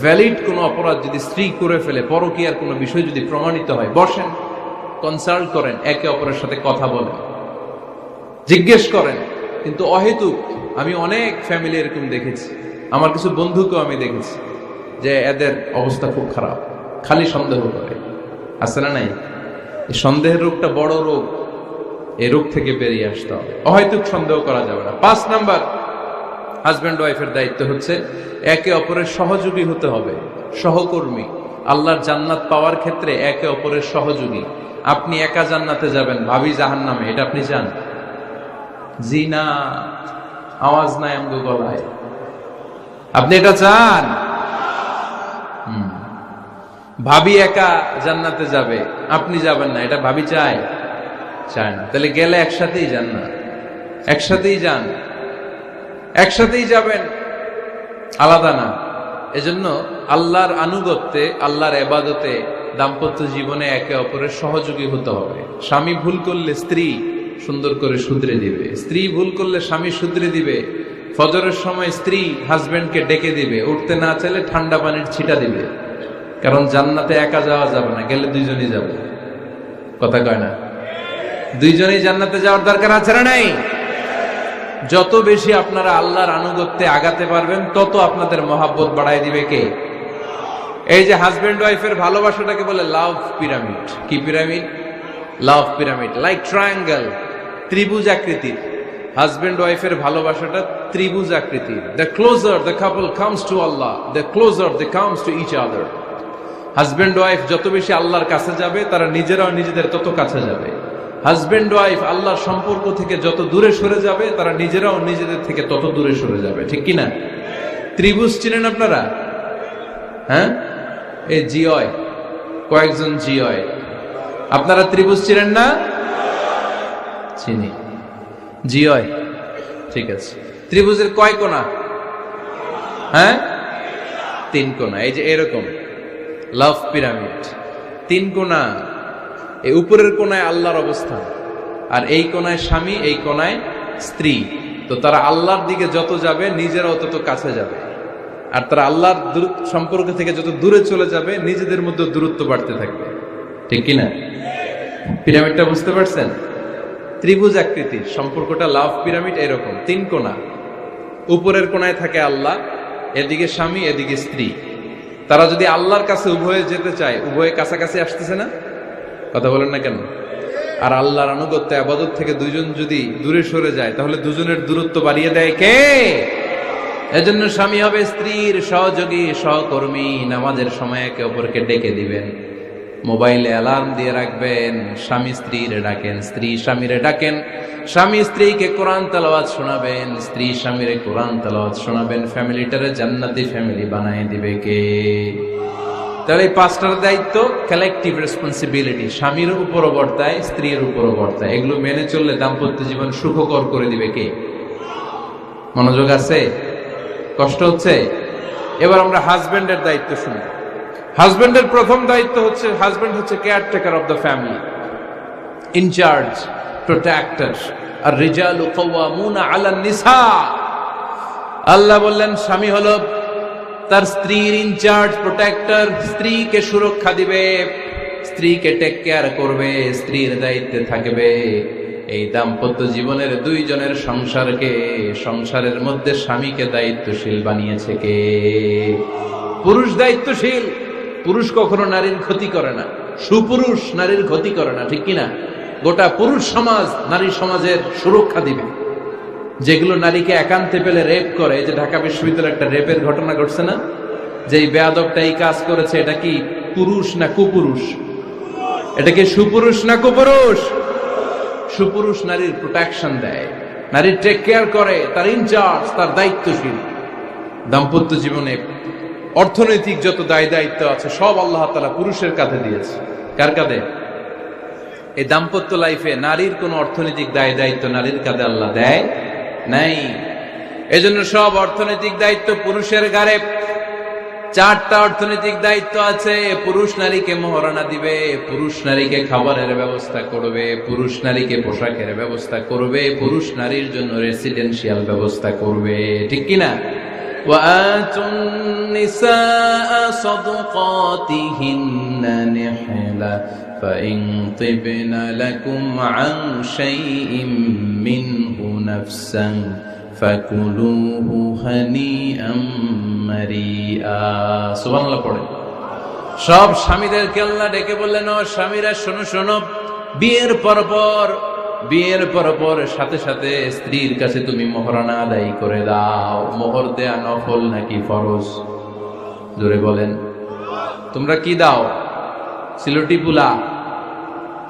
ভ্যালিড কোনো অপরাধ যদি স্ত্রী করে ফেলে, পরকীয়ার কোনো বিষয় যদি প্রমাণিত হয়, বসেন, কনসাল্ট করেন, একে অপরের সাথে কথা বলেন, জিজ্ঞেস করেন। কিন্তু অহেতুক, আমি অনেক ফ্যামিলি এরকম দেখেছি, আমার কিছু বন্ধুকেও আমি দেখেছি যে এদের অবস্থা খুব খারাপ, খালি সন্দেহ করে। আছে না নাই? এই সন্দেহের রোগটা বড় রোগ, এই রোগ থেকে বেরিয়ে আসতে হবে। অহেতুক সন্দেহ করা যাবে না। 5 নাম্বার, হাজব্যান্ড ওয়াইফের দায়িত্ব হচ্ছে একে অপরের সহযোগী হতে হবে, সহকর্মী। আল্লাহর জান্নাত পাওয়ার ক্ষেত্রে একে অপরের সহযোগী। আপনি একা জান্নাতে যাবেন, ভাবি জাহান্নামে, এটা আপনি চান? জি না, আওয়াজ নাই আমগো গলায়। আপনি এটা চান? ভাবি একা জান্নাতে যাবে, আপনি যাবেন না, এটা ভাবি চায়? চায় না। তাহলে গেলে একসাথেই যান না, একসাথেই যান, একসাথেই যাবেন, আলাদা না। এজন্য আল্লাহর আনুগত্যে, আল্লাহর ইবাদতে, দাম্পত্য জীবনে একে অপরের সহযোগী হতে হবে। স্বামী ভুল করলে স্ত্রী সুন্দর করে শুধরে দিবে, স্ত্রী ভুল করলে স্বামী শুধরে দিবে। ফজরের সময় স্ত্রী হাজবেন্ডকে ডেকে দিবে, উঠতে না চাইলে ঠান্ডা পানির ছিটা দিবে। কারণ জান্নাতে একা যাওয়া যাবে না, গেলে দুইজনই যাবে। কথা কয় না? দুইজনেই জান্নাতে যাওয়ার দরকার আছে না নাই? যত বেশি আপনারা আল্লাহর আনুগত্যে আগাতে পারবেন, তত আপনাদের মহাব্বত বাড়ায় দিবে কে? এই যে হাজবেন্ড ওয়াইফের ভালোবাসাটাকে বলে লাভ পিরামিড। কি pyramid? Love pyramid. Like triangle, ত্রিভুজ আকৃতির। হাজবেন্ড ওয়াইফের ভালোবাসাটা ত্রিভুজ আকৃতির। The closer the couple comes to Allah, the closer they come to each other. Husband wife যত বেশি আল্লাহর কাছে যাবে, তারা নিজেরাও নিজেদের তত কাছে যাবে। হাজবেন্ড ওয়াইফ আল্লাহর সম্পর্ক থেকে যত দূরে সরে যাবে, তারা নিজেরাও নিজেদের থেকে তত দূরে সরে যাবে। ঠিক কিনা? ত্রিভুজ চিনেন আপনারা? হ্যাঁ, এই জিওয় কয়েকজন জিওয়, আপনারা ত্রিভুজ চিনেন না? চিনি। জিওয়, ঠিক আছে। ত্রিভুজের কয় কোণা? হ্যাঁ, 3 কোণা। এই যে এরকম লাভ পিরামিড, 3 কোণা। এই উপরের কোণায় আল্লাহর অবস্থান, আর এই কোণায় স্বামী, এই কোণায় স্ত্রী। তো তারা আল্লাহর দিকে যত যাবে, নিজেরাও তত কাছে যাবে। আর তারা আল্লাহর সম্পর্ক থেকে যত দূরে চলে যাবে, নিজেদের মধ্যে দূরত্ব বাড়তে থাকবে। ঠিক কিনা? পিরামিডটা বুঝতে পারছেন? ত্রিভুজ আকৃতির সম্পর্কটা লাভ পিরামিড এরকম, 3 কোণা। উপরের কোণায় থাকে আল্লাহ, এদিকে স্বামী, এদিকে স্ত্রী। তারা যদি আল্লাহর কাছে উভয়ে যেতে চায়, উভয়ে কাছাকাছি আসতেছে না? কথা বলেন না কেন? আর আল্লাহর আনুগত্য ইবাদত থেকে দুইজন যদি দূরে সরে যায়, তাহলে দুজনের দূরত্ব বাড়িয়ে দেয় কে? এজন্য স্বামী হবে স্ত্রীর সহযোগী, সহকর্মী। নামাজের সময় একে অপরকে ডেকে দিবেন, মোবাইলে অ্যালার্ম দিয়ে রাখবেন। স্বামী স্ত্রীরে ডাকেন, স্ত্রী স্বামীরে ডাকেন। স্বামী স্ত্রীকে কোরআন তেলাওয়াত শোনাবেন, স্ত্রী স্বামীরে কোরআন তেলাওয়াত শোনাবেন। ফ্যামিলিটারে জান্নাতি ফ্যামিলি বানায় দিবে কে? তাহলে এই 5টার দায়িত্ব কালেকটিভ রেসপন্সিবিলিটি, স্বামীর উপরও বর্তায়, স্ত্রীর উপরও বর্তায়। এগুলো মেনে চললে দাম্পত্য জীবন সুখকর করে দিবে কে? মনোযোগ আছে? কষ্ট হচ্ছে? এবার আমরা হাজবেন্ডের দায়িত্ব শুনি। হাজবেন্ডের প্রথম দায়িত্ব হচ্ছে, হাজবেন্ড হচ্ছে caretaker of the family, in charge, protector. আর রিজালু কাওয়ামুনা আলান নিসা। আল্লাহ বললেন স্বামী হলো তার স্ত্রীর ইনচার্জ, প্রোটেক্টর। স্ত্রীকে সুরক্ষা দিবে, স্ত্রীকে টেক কেয়ার করবে, স্ত্রীর দায়িত্বে থাকবে। এই দাম্পত্য জীবনের দুইজনের সংসারকে, সংসারের মধ্যে স্বামীকে দায়িত্বশীল বানিয়েছে কে? পুরুষ দায়িত্বশীল। পুরুষ কখনো নারীর ক্ষতি করে না, সুপুরুষ নারীর ক্ষতি করে না। ঠিক কিনা? গোটা পুরুষ সমাজ নারী সমাজের সুরক্ষা দিবে। যেগুলো নারীকে একান্তে পেলে রেপ করে, যে ঢাকা বিশ্ববিদ্যালয়ে একটা রেপের ঘটনা ঘটছে না, যে এই বেয়াদবটা এই কাজ করেছে, এটা কি পুরুষ না কুপুরুষ? এটা কি সুপুরুষ না কুপুরুষ? সুপুরুষ নারীর প্রোটেকশন দেয়, নারীর টেক কেয়ার করে, তার ইনচার্জ, তার দায়িত্বশীল। দাম্পত্য জীবনে অর্থনৈতিক যত দায় দায়িত্ব আছে, সব আল্লাহ তাআলা পুরুষের কাঁধে দিয়েছে। কার কাঁধে? এই দাম্পত্য লাইফে নারীর কোন অর্থনৈতিক দায় দায়িত্ব নারীর কাঁধে আল্লাহ দেয় নাই। এজন্য সব অর্থনৈতিক দায়িত্ব পুরুষের ঘাড়ে। 4টা অর্থনৈতিক দায়িত্ব আছে। পুরুষ নারীকে মহারণা দিবে, পুরুষ নারীকে খাবারের ব্যবস্থা করবে, পুরুষ নারীকে পোশাকের ব্যবস্থা করবে, পুরুষ নারীর জন্য রেসিডেন্সিয়াল ব্যবস্থা করবে। ঠিক কিনা? وآتوا النساء صدقاتهن نحلة فإن طبن لكم عن شيء منه نفسا فكلوه هنيئا مريئا। সুবহানাল্লাহ পড়ে। সব স্বামীদেরকে আল্লাহ ডেকে বললেন, ও স্বামীরা শোনো শোনো, বিয়ের পর সাথে সাথে স্ত্রীর কাছে তুমি মোহরানা আদায় করে দাও। মোহর দেয়া নফল নাকি ফরজ? জোরে বলেন। তোমরা কি দাও? সিলটি পুলা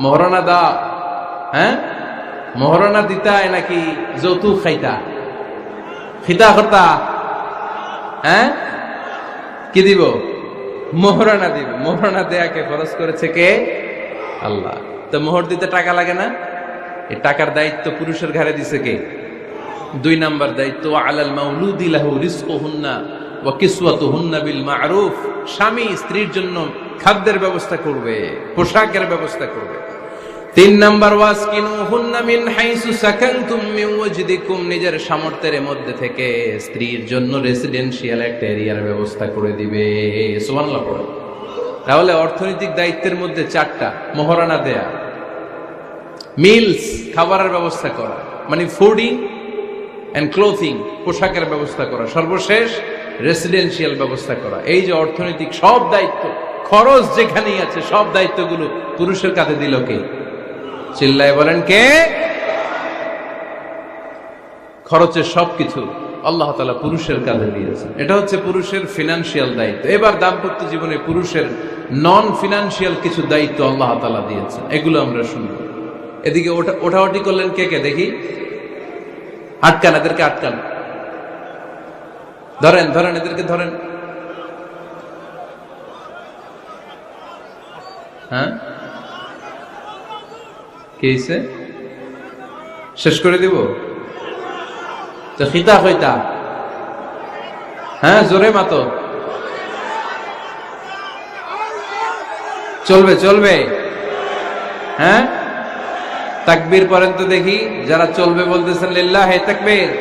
মোহরানা দাও? হ্যাঁ, মোহরানা দিতায় নাকি যৌতুক খাইতা? খিতা খতা? হ্যাঁ, কি দিব? মোহরানা দিব। মোহরানা দেয়াকে ফরজ করেছে কে? আল্লাহ। তো মোহর দিতে টাকা লাগে না? এই টাকার দায়িত্ব পুরুষের ঘাড়ে দিছে কে? 2 নাম্বার দায়িত্ব, আলাল মাউলুদি লাহু রিজকুহুন্না ওয়া কিসওয়াতুহুন্না বিল মা'রুফ। স্বামী স্ত্রীর জন্য খাদ্যের ব্যবস্থা করবে, পোশাকের ব্যবস্থা করবে। 3 নাম্বার, ওয়াসকিনুহুন্না মিন হাইসু সাকানতুম মিন ওয়াজদিকুম। নিজের সামর্থ্যের মধ্যে থেকে স্ত্রীর জন্য রেসিডেন্সিয়াল একটা এরিয়ার ব্যবস্থা করে দিবে। সুবহানাল্লাহ পড়ে। তাহলে অর্থনৈতিক দায়িত্বের মধ্যে 4টা: মোহরানা দেয়া, মিলস খাবারের ব্যবস্থা করা, মানে ফুডিং এন্ড ক্লোথিং, পোশাকের ব্যবস্থা করা, সর্বশেষ রেসিডেন্সিয়াল ব্যবস্থা করা। এই যে অর্থনৈতিক সব দায়িত্ব, খরচ যেখানেই আছে, সব দায়িত্বগুলো পুরুষের কাঁধে দিল কে? চিল্লায় বলেন কে? খরচের সবকিছু আল্লাহ তাআলা পুরুষের কাঁধে দিয়েছেন। এটা হচ্ছে পুরুষের ফিনান্সিয়াল দায়িত্ব। এবার দাম্পত্য জীবনে পুরুষের নন ফিনান্সিয়াল কিছু দায়িত্ব আল্লাহ তাআলা দিয়েছেন, এগুলো আমরা শুনবো। এদিকে ওঠাওটি করলেন কে কে দেখি? আটকান, এদেরকে আটকান, ধরেন ধরেন, এদেরকে ধরেন। হ্যাঁ, কি হয়েছে? শেষ করে দিব তো? খিতা হইতা, হ্যাঁ জোরে মাতো, চলবে চলবে। হ্যাঁ, তাকবীর পড়েন তো দেখি, যারা চলবে বলতেছেন লিল্লাহে তাকবীর।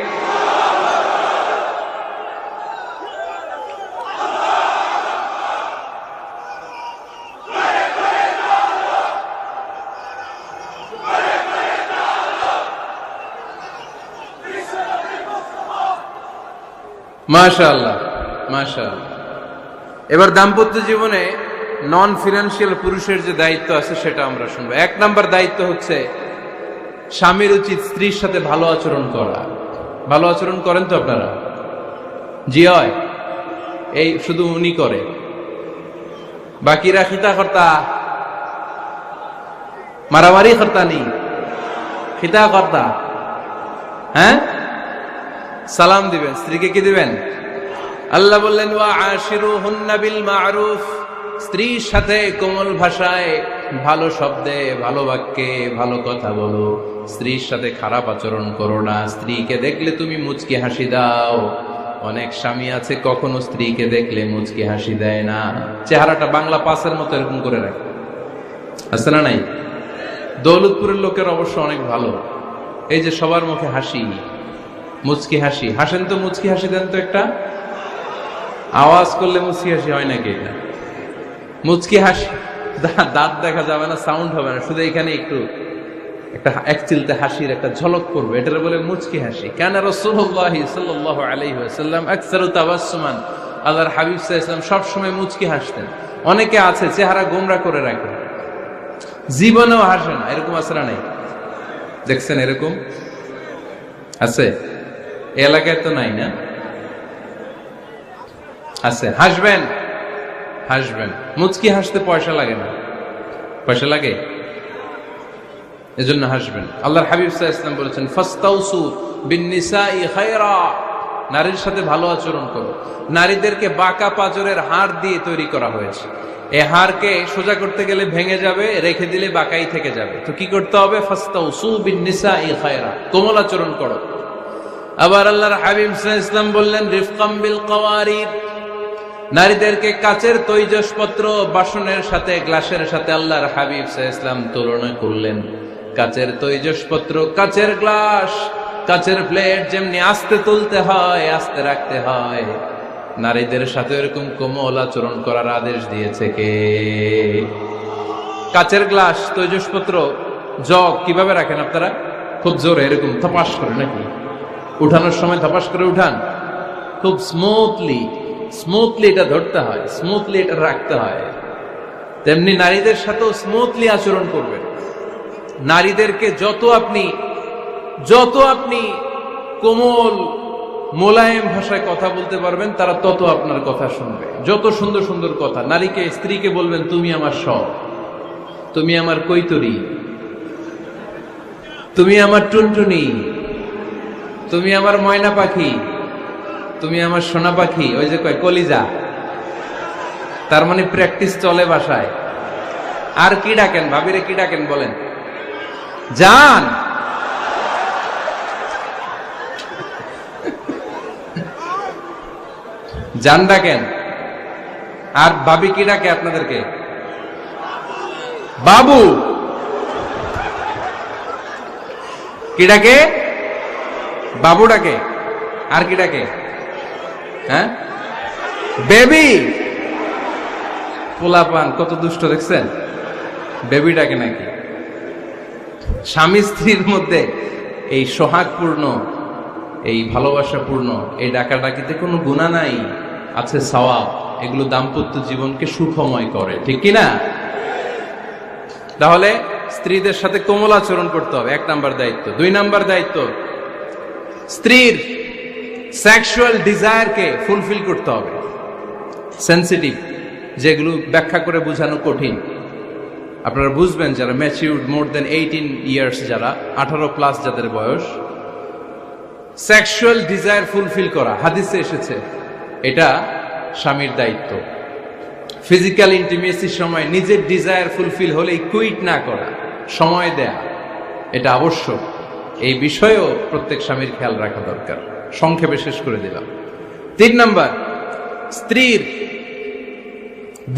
মাশাআল্লাহ মাশাআল্লাহ। এবার দাম্পত্য জীবনে নন ফিনান্সিয়াল পুরুষের যে দায়িত্ব আছে সেটা আমরা শুনবো। এক নাম্বার দায়িত্ব হচ্ছে স্বামীর উচিত স্ত্রীর সাথে ভালো আচরণ করা। ভালো আচরণ করেন তো আপনারা? জি হয়, এই শুধু উনি করে, বাকিরা খিতা কর্তা, মারামারি কর্তা নেই, খিতা কর্তা। হ্যাঁ, সালাম দিবেন, স্ত্রীকে কি দিবেন? আল্লাহ বললেন ওয়া আশিরুহুন্না বিল মা'রুফ, স্ত্রীর সাথে কোমল ভাষায়, ভালো শব্দে, ভালো বাক্যে, ভালো কথা বলো। স্ত্রীর সাথে খারাপ আচরণ করো না। স্ত্রীকে দেখলে তুমি মুচকি হাসি দাও। অনেক স্বামী আছে কখনো স্ত্রীকে দেখলে মুচকি হাসি দেয় না, চেহারাটা বাংলা পাসের মতো এরকম করে রাখে, আছে না নাই? দৌলতপুরের লোকের অবশ্য অনেক ভালো, এই যে সবার মুখে হাসি, মুচকি হাসি। হাসেন তো, মুচকি হাসি দেন তো একটা। আওয়াজ করলে মুচকি হাসি হয় নাকি? এটা মুচকি হাসি, দাঁত দেখা যাবে না, সাউন্ড হবে না, শুধু এখানে একটু একটা এক চিলতে হাসির একটা ঝলক পড়বে, এটার বলে মুচকি হাসি। কানা রাসূলুল্লাহ সাল্লাল্লাহু আলাইহি ওয়াসাল্লাম আকসারু তাবাসসুমান, আল্লাহর হাবিব সাল্লাল্লাহু আলাইহি ওয়াসাল্লাম সব সময় মুচকি হাসতেন। অনেকে আছে চেহারা গোমরা করে রাখে, জীবনেও হাসে না, এরকম আছে না নাই? দেখছেন এরকম আছে? এলাকায় তো নাই না? আছে। হাসবেন হাসবেন, মুচকি হাসতে পয়সা লাগে না, পয়সা লাগে, এজন্য হাসবেন। আল্লাহর হাবিব সাল্লাল্লাহু আলাইহি ওয়াসাল্লাম বলেছেন ফাস্তাউসু বিন-নিসাই খায়রা, নারীর সাথে ভালো আচরণ করো। নারীদেরকে বাঁকা পাঁজরের হাড় দিয়ে তৈরি করা হয়েছে। এই হাড়কে সোজা করতে গেলে ভেঙে যাবে, রেখে দিলে বাঁকাই থেকে যাবে। তো কি করতে হবে? ফাস্তাউসু বিন-নিসাই খায়রা, কোমল আচরণ করো। আবার আল্লাহর হাবিব সাল্লাল্লাহু আলাইহি ওয়াসাল্লাম বললেন রিফকাম বিল কাওয়ারিদ, নারীদেরকে কাচের তৈজসপত্র, বাসনের সাথে, গ্লাসের সাথে আল্লাহর হাবিব সাল্লাল্লাহু আলাইহি ওয়াসাল্লাম তুলনা করলেন। কাচের তৈজসপত্র, কাচের গ্লাস, কাচের প্লেট যেমনি আস্তে তুলতে হয়, আস্তে রাখতে হয়, নারীদের সাথে এরকম কোমল আচরণ করার আদেশ দিয়েছে কে? কাচের গ্লাস, তৈজসপত্র, জগ কিভাবে রাখেন আপনারা? খুব জোরে এরকম থপাস করে নাকি? উঠানোর সময় থপাস করে উঠান? খুব স্মুথলি এটা ধরতে হয়, স্মুথলি এটা রাখতে হয়। তেমনি নারীদের সাথেও স্মুথলি আচরণ করবেন। নারীদেরকে যত আপনি কোমল মোলায়েম ভাষায় কথা বলতে পারবেন, তারা তত আপনার কথা শুনবে। যত সুন্দর সুন্দর কথা, নারীকে, স্ত্রীকে বলবেন তুমি আমার সব, তুমি আমার কৈতরী, তুমি আমার টুনটুনি, তুমি আমার ময়না পাখি, তুমি আমার সোনা পাখি। ওই যে কয় কলিজা, তার মানে প্র্যাকটিস চলে বাসায়। আর কি ডাকেন? ভাবিরে কি ডাকেন বলেন? জান। জান ডাকেন। আর ভাবি কি ডাকে আপনাদেরকে? বাবু। কি ডাকে? বাবু ডাকে। আর কি ডাকে? হ্যাঁ, বেবি। পোলাপান কত দুষ্ট দেখছেন, বেবি ডাকে নাকি? স্বামী স্ত্রীর মধ্যে এই সোহাগপূর্ণ, এই ভালোবাসাপূর্ণ এই ডাকাডাকিতে কোনো গুনাহ নাই, আছে সওয়াব। এগুলো দাম্পত্য জীবনকে সুখময় করে, ঠিক কি না? তাহলে স্ত্রীদের সাথে কোমল আচরণ করতে হবে, এক নাম্বার দায়িত্ব। দুই নাম্বার দায়িত্ব, স্ত্রীর সেক্সুয়াল ডিজায়ারকে ফুলফিল করতে হবে। সেন্সিটিভ, যেগুলো ব্যাখ্যা করে বোঝানো কঠিন। আপনারা বুঝবেন যারা ম্যাচিউরড মোর দেন 18 ইয়ার্স, যারা 18+ যাদের বয়স, সেক্সুয়াল ডিজায়ার ফুলফিল করা হাদিসে এসেছে এটা স্বামীর দায়িত্ব। ফিজিক্যাল ইন্টিমেসির সময় নিজের ডিজায়ার ফুলফিল হলেই কুইট না করা, সময় দেয়া, এটা আবশ্যক। এই বিষয়েও প্রত্যেক স্বামীর খেয়াল রাখা দরকার। সংক্ষেপে শেষ করে দিলাম। 3 নাম্বার, স্ত্রীর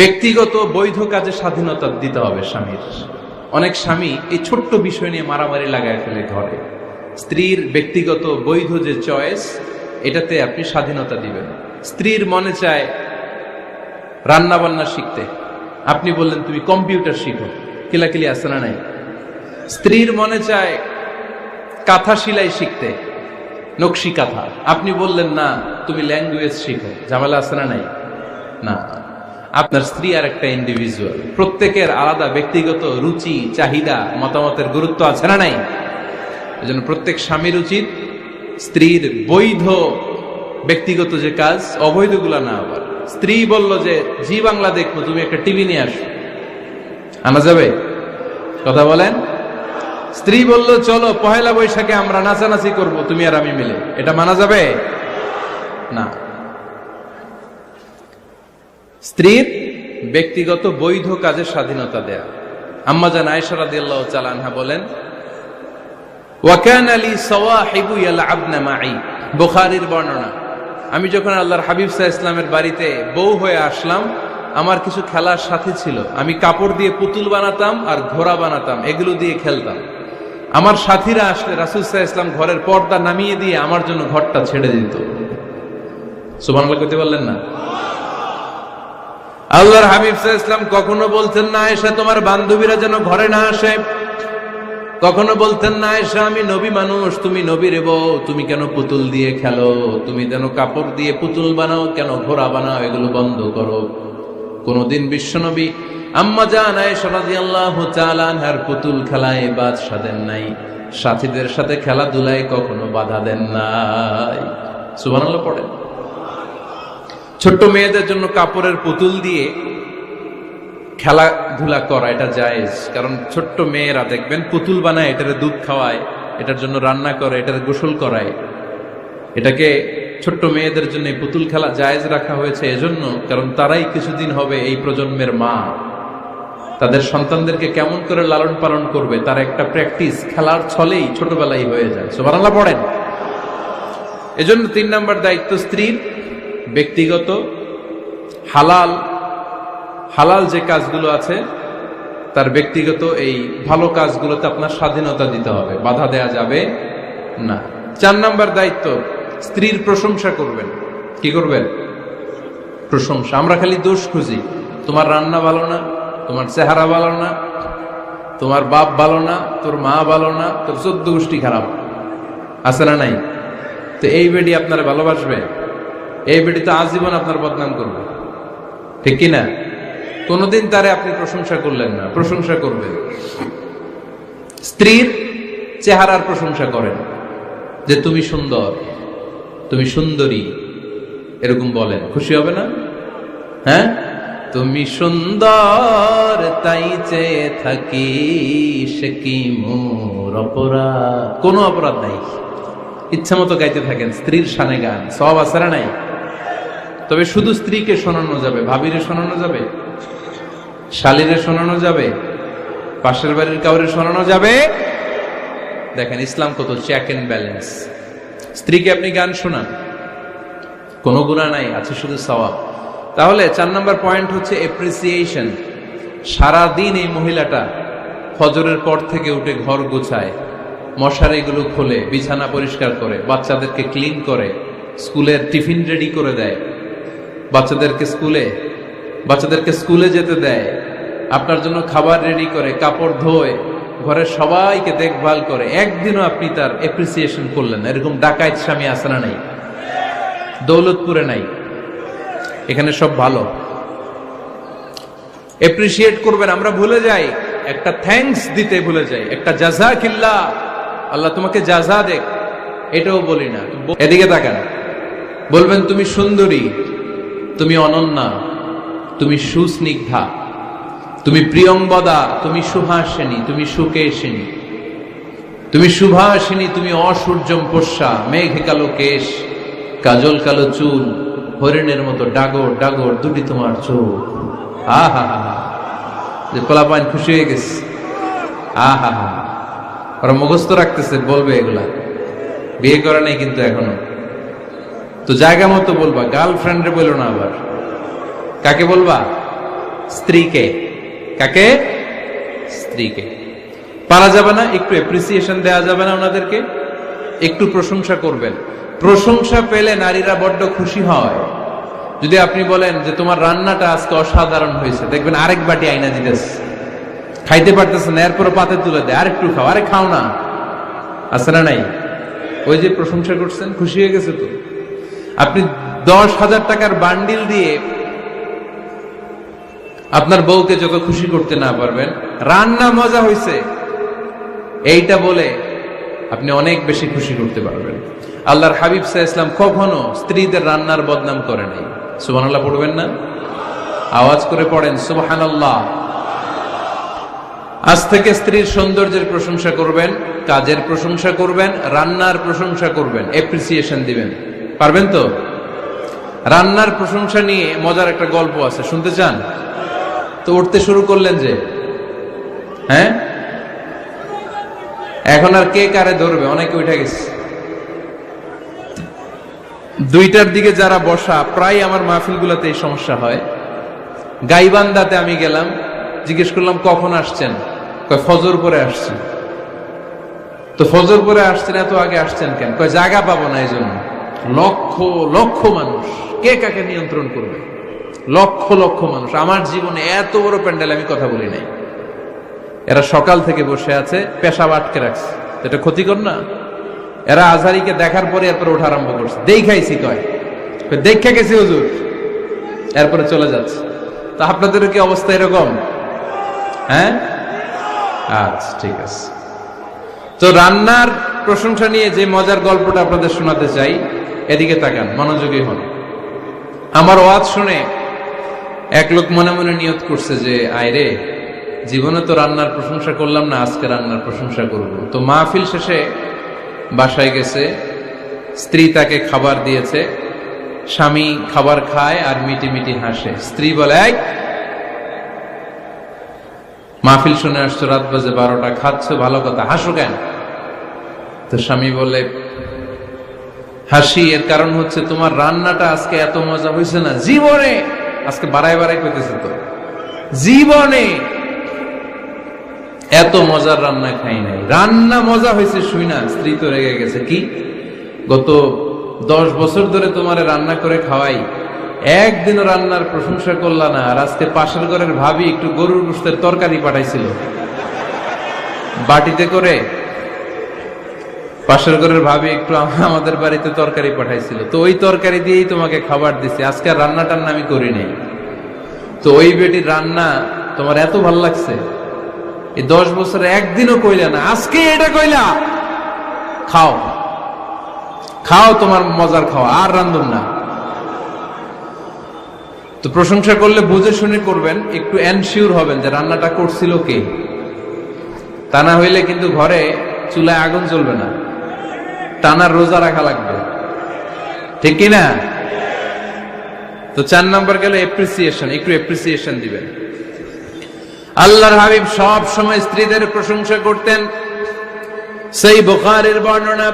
ব্যক্তিগত বৈধ কাজে স্বাধীনতা দিতে হবে স্বামীর। অনেক স্বামী এই ছোট্ট বিষয় নিয়ে মারামারি লাগায় ফেলে ঘরে। স্ত্রীর ব্যক্তিগত বৈধ যে চয়েস, এটাতে আপনি স্বাধীনতা দিবেন। স্ত্রীর মনে চায় রান্না বান্না শিখতে, আপনি বললেন তুমি কম্পিউটার শিখো, কিলাকিলি আছে না নাই? স্ত্রীর মনে চায় কাঁথা সেলাই শিখতে, নকশি কাঁথা, আপনি বললেন না তুমি ল্যাঙ্গুয়েজ শিখো, ঝামেলা আছে না নাই? না, আপনার স্ত্রী আর একটা ইন্ডিভিজুয়াল, প্রত্যেকের আলাদা ব্যক্তিগত রুচি, চাহিদা, মতামতের গুরুত্ব আছে না নাই? এজন্য প্রত্যেক স্বামীর উচিত স্ত্রীর বৈধ ব্যক্তিগত যে কাজ, অবৈধগুলা না। আবার স্ত্রী বলল যে জি বাংলা দেখবো, তুমি একটা টিভি নিয়ে আসো, আনা যাবে? কথা বলেন। স্ত্রী বলল চলো পহেলা বৈশাখে আমরা নাচানাচি করব তুমি আর আমি মিলে, এটা মানা যাবে না। স্ত্রীর ব্যক্তিগত বৈধ কাজের স্বাধীনতা দেয়া। আম্মা জান আয়েশা রাদিয়াল্লাহু তাআলা আনহা বলেন, ওয়া কানা লি সাওয়াহিবু ইয়ালআবনা মাই, বুখারীর বর্ণনা, আমি যখন আল্লাহর হাবিব সাল্লাল্লাহু আলাইহি ওয়াসাল্লামের বাড়িতে বউ হয়ে আসলাম, আমার কিছু খেলার সাথী ছিল। আমি কাপড় দিয়ে পুতুল বানাতাম আর ঘোড়া বানাতাম, এগুলো দিয়ে খেলতাম। আমার সাথীরা আসলে রাসূল সাল্লাল্লাহু আলাইহি ওয়াসাল্লাম ঘরের পর্দা নামিয়ে দিয়ে আমার জন্য ঘরটা ছেড়ে দিত। সুবহানাল্লাহ কইতে বললেন না? আল্লাহর হাবিব সাল্লাল্লাহু আলাইহি ওয়াসাল্লাম কখনো বলতেন না আয়েশা তোমার বান্ধবীরা যেন ঘরে না আসে, কখনো বলতেন না আয়েশা আমি নবী মানুষ, তুমি নবীর বউ, তুমি কেন পুতুল দিয়ে খেলো, তুমি যেন কাপড় দিয়ে পুতুল বানাও, কেন ঘোড়া বানাও, এগুলো বন্ধ করো। কোনদিন বিশ্বনবী আম্মা জান আয়েশা রাদিয়াল্লাহু তাআলা আনহার পুতুল খেলায় বাধা দেন নাই, সাথীদের সাথে খেলাধুলায় কখনো বাধা দেন নাই। সুবহানাল্লাহ পড়েন। ছোট্ট মেয়েদের জন্য কাপড়ের পুতুল দিয়ে খেলাধুলা করা এটা জায়েজ, কারণ ছোট্ট মেয়েরা দেখবেন পুতুল বানায়, এটারে দুধ খাওয়ায়, এটার জন্য রান্না করে, এটারে গোসল করায়। এটাকে ছোট্ট মেয়েদের জন্য পুতুল খেলা জায়েজ রাখা হয়েছে এজন্য, কারণ তারাই কিছুদিন হবে এই প্রজন্মের মা। তাদের সন্তানদেরকে কেমন করে লালন পালন করবে তার একটা প্র্যাকটিস খেলার ছলেই ছোটবেলায় হয়ে যায়। সুবহানাল্লাহ পড়েন। এজন্য 3 নাম্বার দায়িত্ব স্ত্রীর ব্যক্তিগত হালাল যে কাজগুলো আছে তার ব্যক্তিগত এই ভালো কাজগুলোতে আপনার স্বাধীনতা দিতে হবে, বাধা দেয়া যাবে না। 4 নাম্বার দায়িত্ব স্ত্রীর প্রশংসা করবেন। কি করবেন? প্রশংসা। আমরা খালি দোষ খুঁজি, তোমার রান্না ভালো না, তোমার চেহারা ভালো না, তোমার বাপ ভালো না, তোর মা ভালো না, তোর 14 গোষ্ঠী খারাপ, আছে না নাই? তো এই বেডি আপনারা ভালোবাসবে? এই বেডি তো আজীবন আপনার বদনাম করবে, ঠিক কিনা? কোনদিন তারে আপনি প্রশংসা করলেন না, প্রশংসা করবেন। স্ত্রীর চেহারার প্রশংসা করেন, যে তুমি সুন্দর, তুমি সুন্দরী, এরকম বলেন, খুশি হবে না? হ্যাঁ, তুমি সুন্দর তাই চেয়ে থাকি, সে কি মোর অপরাধ? কোনো অপরাধ নাই, ইচ্ছা মতো গাইতে থাকেন স্ত্রীর শানে গান, সব আছে না নাই? তবে শুধু স্ত্রীকে শোনানো যাবে, ভাবিরে শোনানো যাবে, শালীরে শোনানো যাবে, পাশের বাড়ির কাউরে শোনানো যাবে? দেখেন ইসলাম কত চেক এন্ড ব্যালেন্স। স্ত্রীকে আপনি গান শোনান, কোনো গুনাহ নাই, আছে শুধু সওয়াব। তাহলে 4 নম্বর পয়েন্ট হচ্ছে এপ্রিসিয়েশন। সারাদিন এই মহিলাটা ফজরের পর থেকে উঠে ঘর গোছায়, মশারিগুলো খোলে, বিছানা পরিষ্কার করে, বাচ্চাদেরকে ক্লিন করে, স্কুলের টিফিন রেডি করে দেয়, বাচ্চাদেরকে স্কুলে যেতে দেয়, আপনার জন্য খাবার রেডি করে, কাপড় ধোয়, ঘরের সবাইকে দেখভাল করে। একদিনও আপনি তার এপ্রিসিয়েশন করলেন না। এরকম ডাকাইত স্বামী আছে না নাই? দৌলতপুরে নাই, এখানে সব ভালো। এপ্রিসিয়েট করবেন। আমরা ভুলে যাই, একটা থ্যাঙ্কস দিতে ভুলে যাই, একটা জাযাকিল্লাহ, আল্লাহ তোমাকে জাযা দেখ, এটাও বলি না। এদিকে তাকান, বলবেন তুমি সুন্দরী, তুমি অনন্যা, তুমি সুস্নিগ্ধা, তুমি প্রিয়ংবদা, তুমি সুহাসিনী, তুমি সুকেশিনী, তুমি সুভাষিনী, তুমি অসূর্যম পোষ্যা, মেঘে কালো কেশ, কাজল কালো চুল, হরিণের মতো ডাগর ডাগর দুটি তোমার চোখ। আহা হা হা, যে পোলাপান খুশি হয়ে গেছে। আহা হা, ওরা মুখস্থ রাখতেছে, বলবে এগুলা। বিয়ে করে নাই কিন্তু এখনো। তো জায়গা মতো বলবা, গার্লফ্রেন্ডে বলো না। আবার কাকে বলবা? স্ত্রীকে। কাকে? স্ত্রীকে। পারা যাবে না? একটু অ্যাপ্রিসিয়েশন দেওয়া যাবে না ওনাদেরকে? একটু প্রশংসা করবেন। প্রশংসা পেলে নারীরা বড্ড খুশি হয়। যদি আপনি বলেন যে তোমার রান্নাটা আজকে অসাধারণ হয়েছে, দেখবেন আরেক বাটি আইনা দিতেছে, খাইতে পারতেছে না, এরপর পাতে তুলে দেয়, আরেকটু খাও, আরে খাও না। আছে না নাই? ওই যে প্রশংসা করছেন, খুশি হয়ে গেছে তো। আপনি 10,000 টাকার বান্ডিল দিয়ে আপনার বউকে যত খুশি করতে না পারবেন, রান্না মজা হয়েছে এইটা বলে আপনি অনেক বেশি খুশি করতে পারবেন। আল্লাহর হাবিব সাল্লাল্লাহু আলাইহি ওয়াসাল্লাম কখনো স্ত্রীদের রান্নার বদনাম করে নাই। সুবহানাল্লাহ পড়বেন না? আওয়াজ করে পড়েন সুবহানাল্লাহ। আজ থেকে স্ত্রীর সৌন্দর্যের প্রশংসা করবেন, কাজের প্রশংসা করবেন, রান্নার প্রশংসা করবেন, অ্যাপ্রিসিয়েশন দিবেন। পারবেন তো? রান্নার প্রশংসা নিয়ে মজার একটা গল্প আছে, শুনতে চান? তো উঠতে শুরু করলেন যে, হ্যাঁ এখন আর কে কারে ধরবে? অনেকে উঠে গেছে। 2টার দিকে যারা বসা, প্রায় আমার মাহফিলগুলোতে এই সমস্যা হয়। গাইবান্ধাতে আমি গেলাম, জিজ্ঞেস করলাম কখন আসছেন? কয় ফজর পরে আসছি। তো ফজর পরে আসছেন, এত আগে আসছেন কেন? কয় জায়গা পাবো না, এই জন্য। লক্ষ লক্ষ মানুষ, কে কাকে নিয়ন্ত্রণ করবে? লক্ষ লক্ষ মানুষ। আমার জীবনে এত বড় প্যান্ডেল আমি কথা বলি নাই। এরা সকাল থেকে বসে আছে, পেশাব আটকে রাখছে, এটা ক্ষতিকর না? এরা আজহারিকে দেখার পরে এরপরে ওঠা আরম্ভ করছে। দেখাইছি, কয় দেখা গেছি হুজুর, এরপরে চলে যাচ্ছে। তা আপনাদেরও কি অবস্থা এরকম? হ্যাঁ, আচ্ছা ঠিক আছে। তো রান্নার প্রশংসা নিয়ে যে মজার গল্পটা আপনাদের শোনাতে চাই, এদিকে তাকান, মনোযোগী হন। আমার ওয়াজ শুনে এক লোক মনে মনে নিয়ত করছে যে আয়রে, জীবনে তো রান্নার প্রশংসা করলাম না, আজকে রান্নার প্রশংসা করব। তো মাহফিল শেষে বাসায় গেছে, স্ত্রী তাকে খাবার দিয়েছে, স্বামী খাবার খায় আর মিটি মিটি হাসে। স্ত্রী বলে, এই মাহফিল শুনে আসছো, রাত বাজে 12টা, খাচ্ছ ভালো কথা, হাসো কেন? তো স্বামী বলে, হাসি এর কারণ হচ্ছে তোমার রান্নাটা আজকে এত মজা হয়েছে না, জীবনে, আজকে বাড়াই বাড়াই পেতেছে তো, জীবনে এত মজার রান্না খাই নাই। রান্না মজা হয়েছে শুই না, স্ত্রী তো রেগে গেছে। কি, গত 10 বছর ধরে তোমারে রান্না করে খাওয়াই, একদিনও রান্নার প্রশংসা করলা না, আর আজকে পাশের ঘরের ভাবি একটু গরুর গোশতের তরকারি পাঠাইছিল বাটিতে করে। পাশের ঘরের ভাবি একটু আমাদের বাড়িতে তরকারি পাঠাইছিল, তো ওই তরকারি দিয়েই তোমাকে খাবার দিছি, আজকে আর রান্না টান্না আমি করি নাই। তো ওই বেটির রান্না তোমার এত ভাল লাগছে, এই 10 বছরে একদিনও কইলা না, আজকে এটা কইলা, খাও খাও, তোমার মজার খাওয়া, আর রান্ধুন না। তো প্রশংসা করলে বুঝে শুনে করবেন, একটু এনশিওর হবেন যে রান্নাটা করছিল কে। তা না হইলে কিন্তু ঘরে চুলায় আগুন জ্বলবে না, টানার রোজা রাখা লাগবে, ঠিক কিনা? তো 4 নম্বর গেল এপ্রিসিয়েশন, একটু এপ্রিসিয়েশন দিবেন। আল্লাহর হাবিব সব সময় স্ত্রীদের প্রশংসা করতেন। সেই বুখারীর বর্ণনা,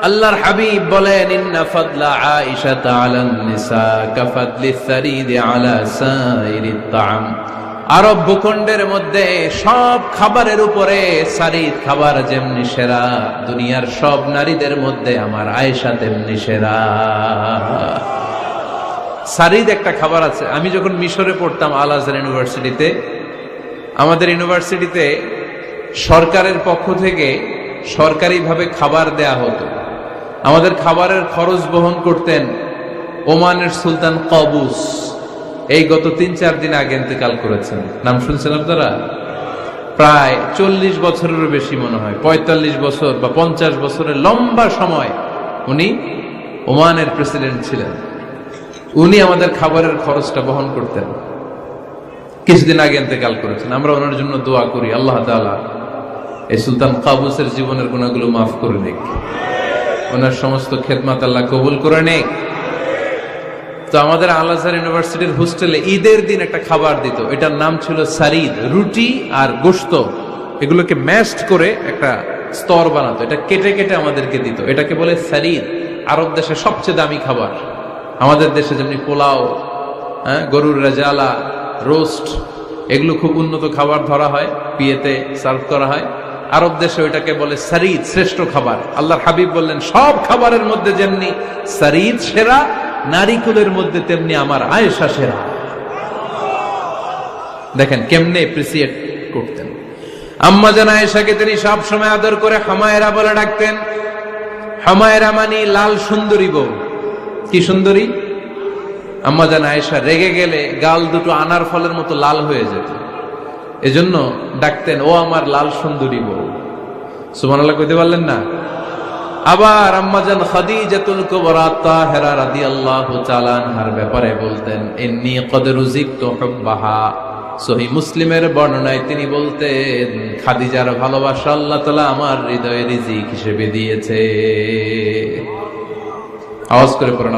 আল্লাহর হাবিব বলেন, ইন্না ফাদলা আয়েশা আলান নিসা কাফাদলি সারিদ আলা সাইরিত তাআম। আরব ভূখণ্ডের মধ্যে সব খাবারের উপরে সারিদ খাবার যেমনি সেরা, দুনিয়ার সব নারীদের মধ্যে আমার আয়েশা তেমনি সেরা। সারিদ একটা খাবার আছে। আমি যখন মিশরে পড়তাম আল আজহার ইউনিভার্সিটিতে, আমাদের ইউনিভার্সিটিতে সরকারের পক্ষ থেকে সরকারিভাবে খাবার দেয়া হতো। আমাদের খাবারের খরচ বহন করতেন ওমানের সুলতান কাবুস। এই গত 3-4 দিন আগে ইন্তেকাল করেছেন, নাম শুনছেন আপনারা? প্রায় 40 বছরেরও বেশি মনে হয়, 45 বছর বা 50 বছরের লম্বা সময় উনি ওমানের প্রেসিডেন্ট ছিলেন। উনি আমাদের খাবারের খরচটা বহন করতেন। কিছুদিন আগে ইন্তেকাল করেছেন। আমরা ওনার জন্য দোয়া করি আল্লাহ তাআলা এই সুলতান কাবুসের জীবনের গুনাহগুলো মাফ করে নিক, ওনার সমস্ত খেদমত আল্লাহ কবুল করে নিক। তো আমাদের আল আজহার ইউনিভার্সিটির হোস্টেলে ঈদের দিন একটা খাবার দিত, এটার নাম ছিল সারিদ। রুটি আর গোশত এগুলোকে ম্যাশড করে একটা স্তর বানাতো, এটা কেটে কেটে আমাদেরকে দিত। এটাকে বলে সারিদ। আরব দেশে সবচেয়ে দামি খাবার। আমাদের দেশে যেমনি পোলাও, গরুর রেজালা, রোস্ট, এগুলো খুব উন্নত খাবার ধরা হয়, বিয়েতে সার্ভ করা হয়। আরব দেশে ওইটাকে বলে সারিদ, শ্রেষ্ঠ খাবার। আল্লাহর হাবিব বললেন সব খাবারের মধ্যে যেমনি সারিদ সেরা, নারীকুলের মধ্যে তেমনি আমার আয়েশা সেরা। দেখেন কেমনে এপ্রিসিয়েট করতেন। আম্মা জান আয়েশাকে তিনি সব সময় আদর করে হামায়রা বলে ডাকতেন। হামায়রা মানে লাল সুন্দরী বউ। কি সুন্দরী? আম্মা জান আয়েশা রেগে গেলে গাল দুটো আনার ফলের মতো লাল হয়ে যেত, এজন্য ডাকতেন ও আমার লাল সুন্দরী বউ। সুবহানাল্লাহ কইতে পারলেন না? আবার আম্মাজান খাদিজাতুল কুবরা তাহেরা রাদিয়াল্লাহু তাআলা আনহার ব্যাপারে বলতেন ইন্নী ক্বাদ রুজিকতু হুব্বাহা। সহিহ মুসলিমের বর্ণনায় তিনি বলতেন খাদিজার ভালোবাসা আল্লাহ তাআলা আমার হৃদয়ে রিজিক হিসেবে দিয়েছে। আওয়াজ করে পড়ুন।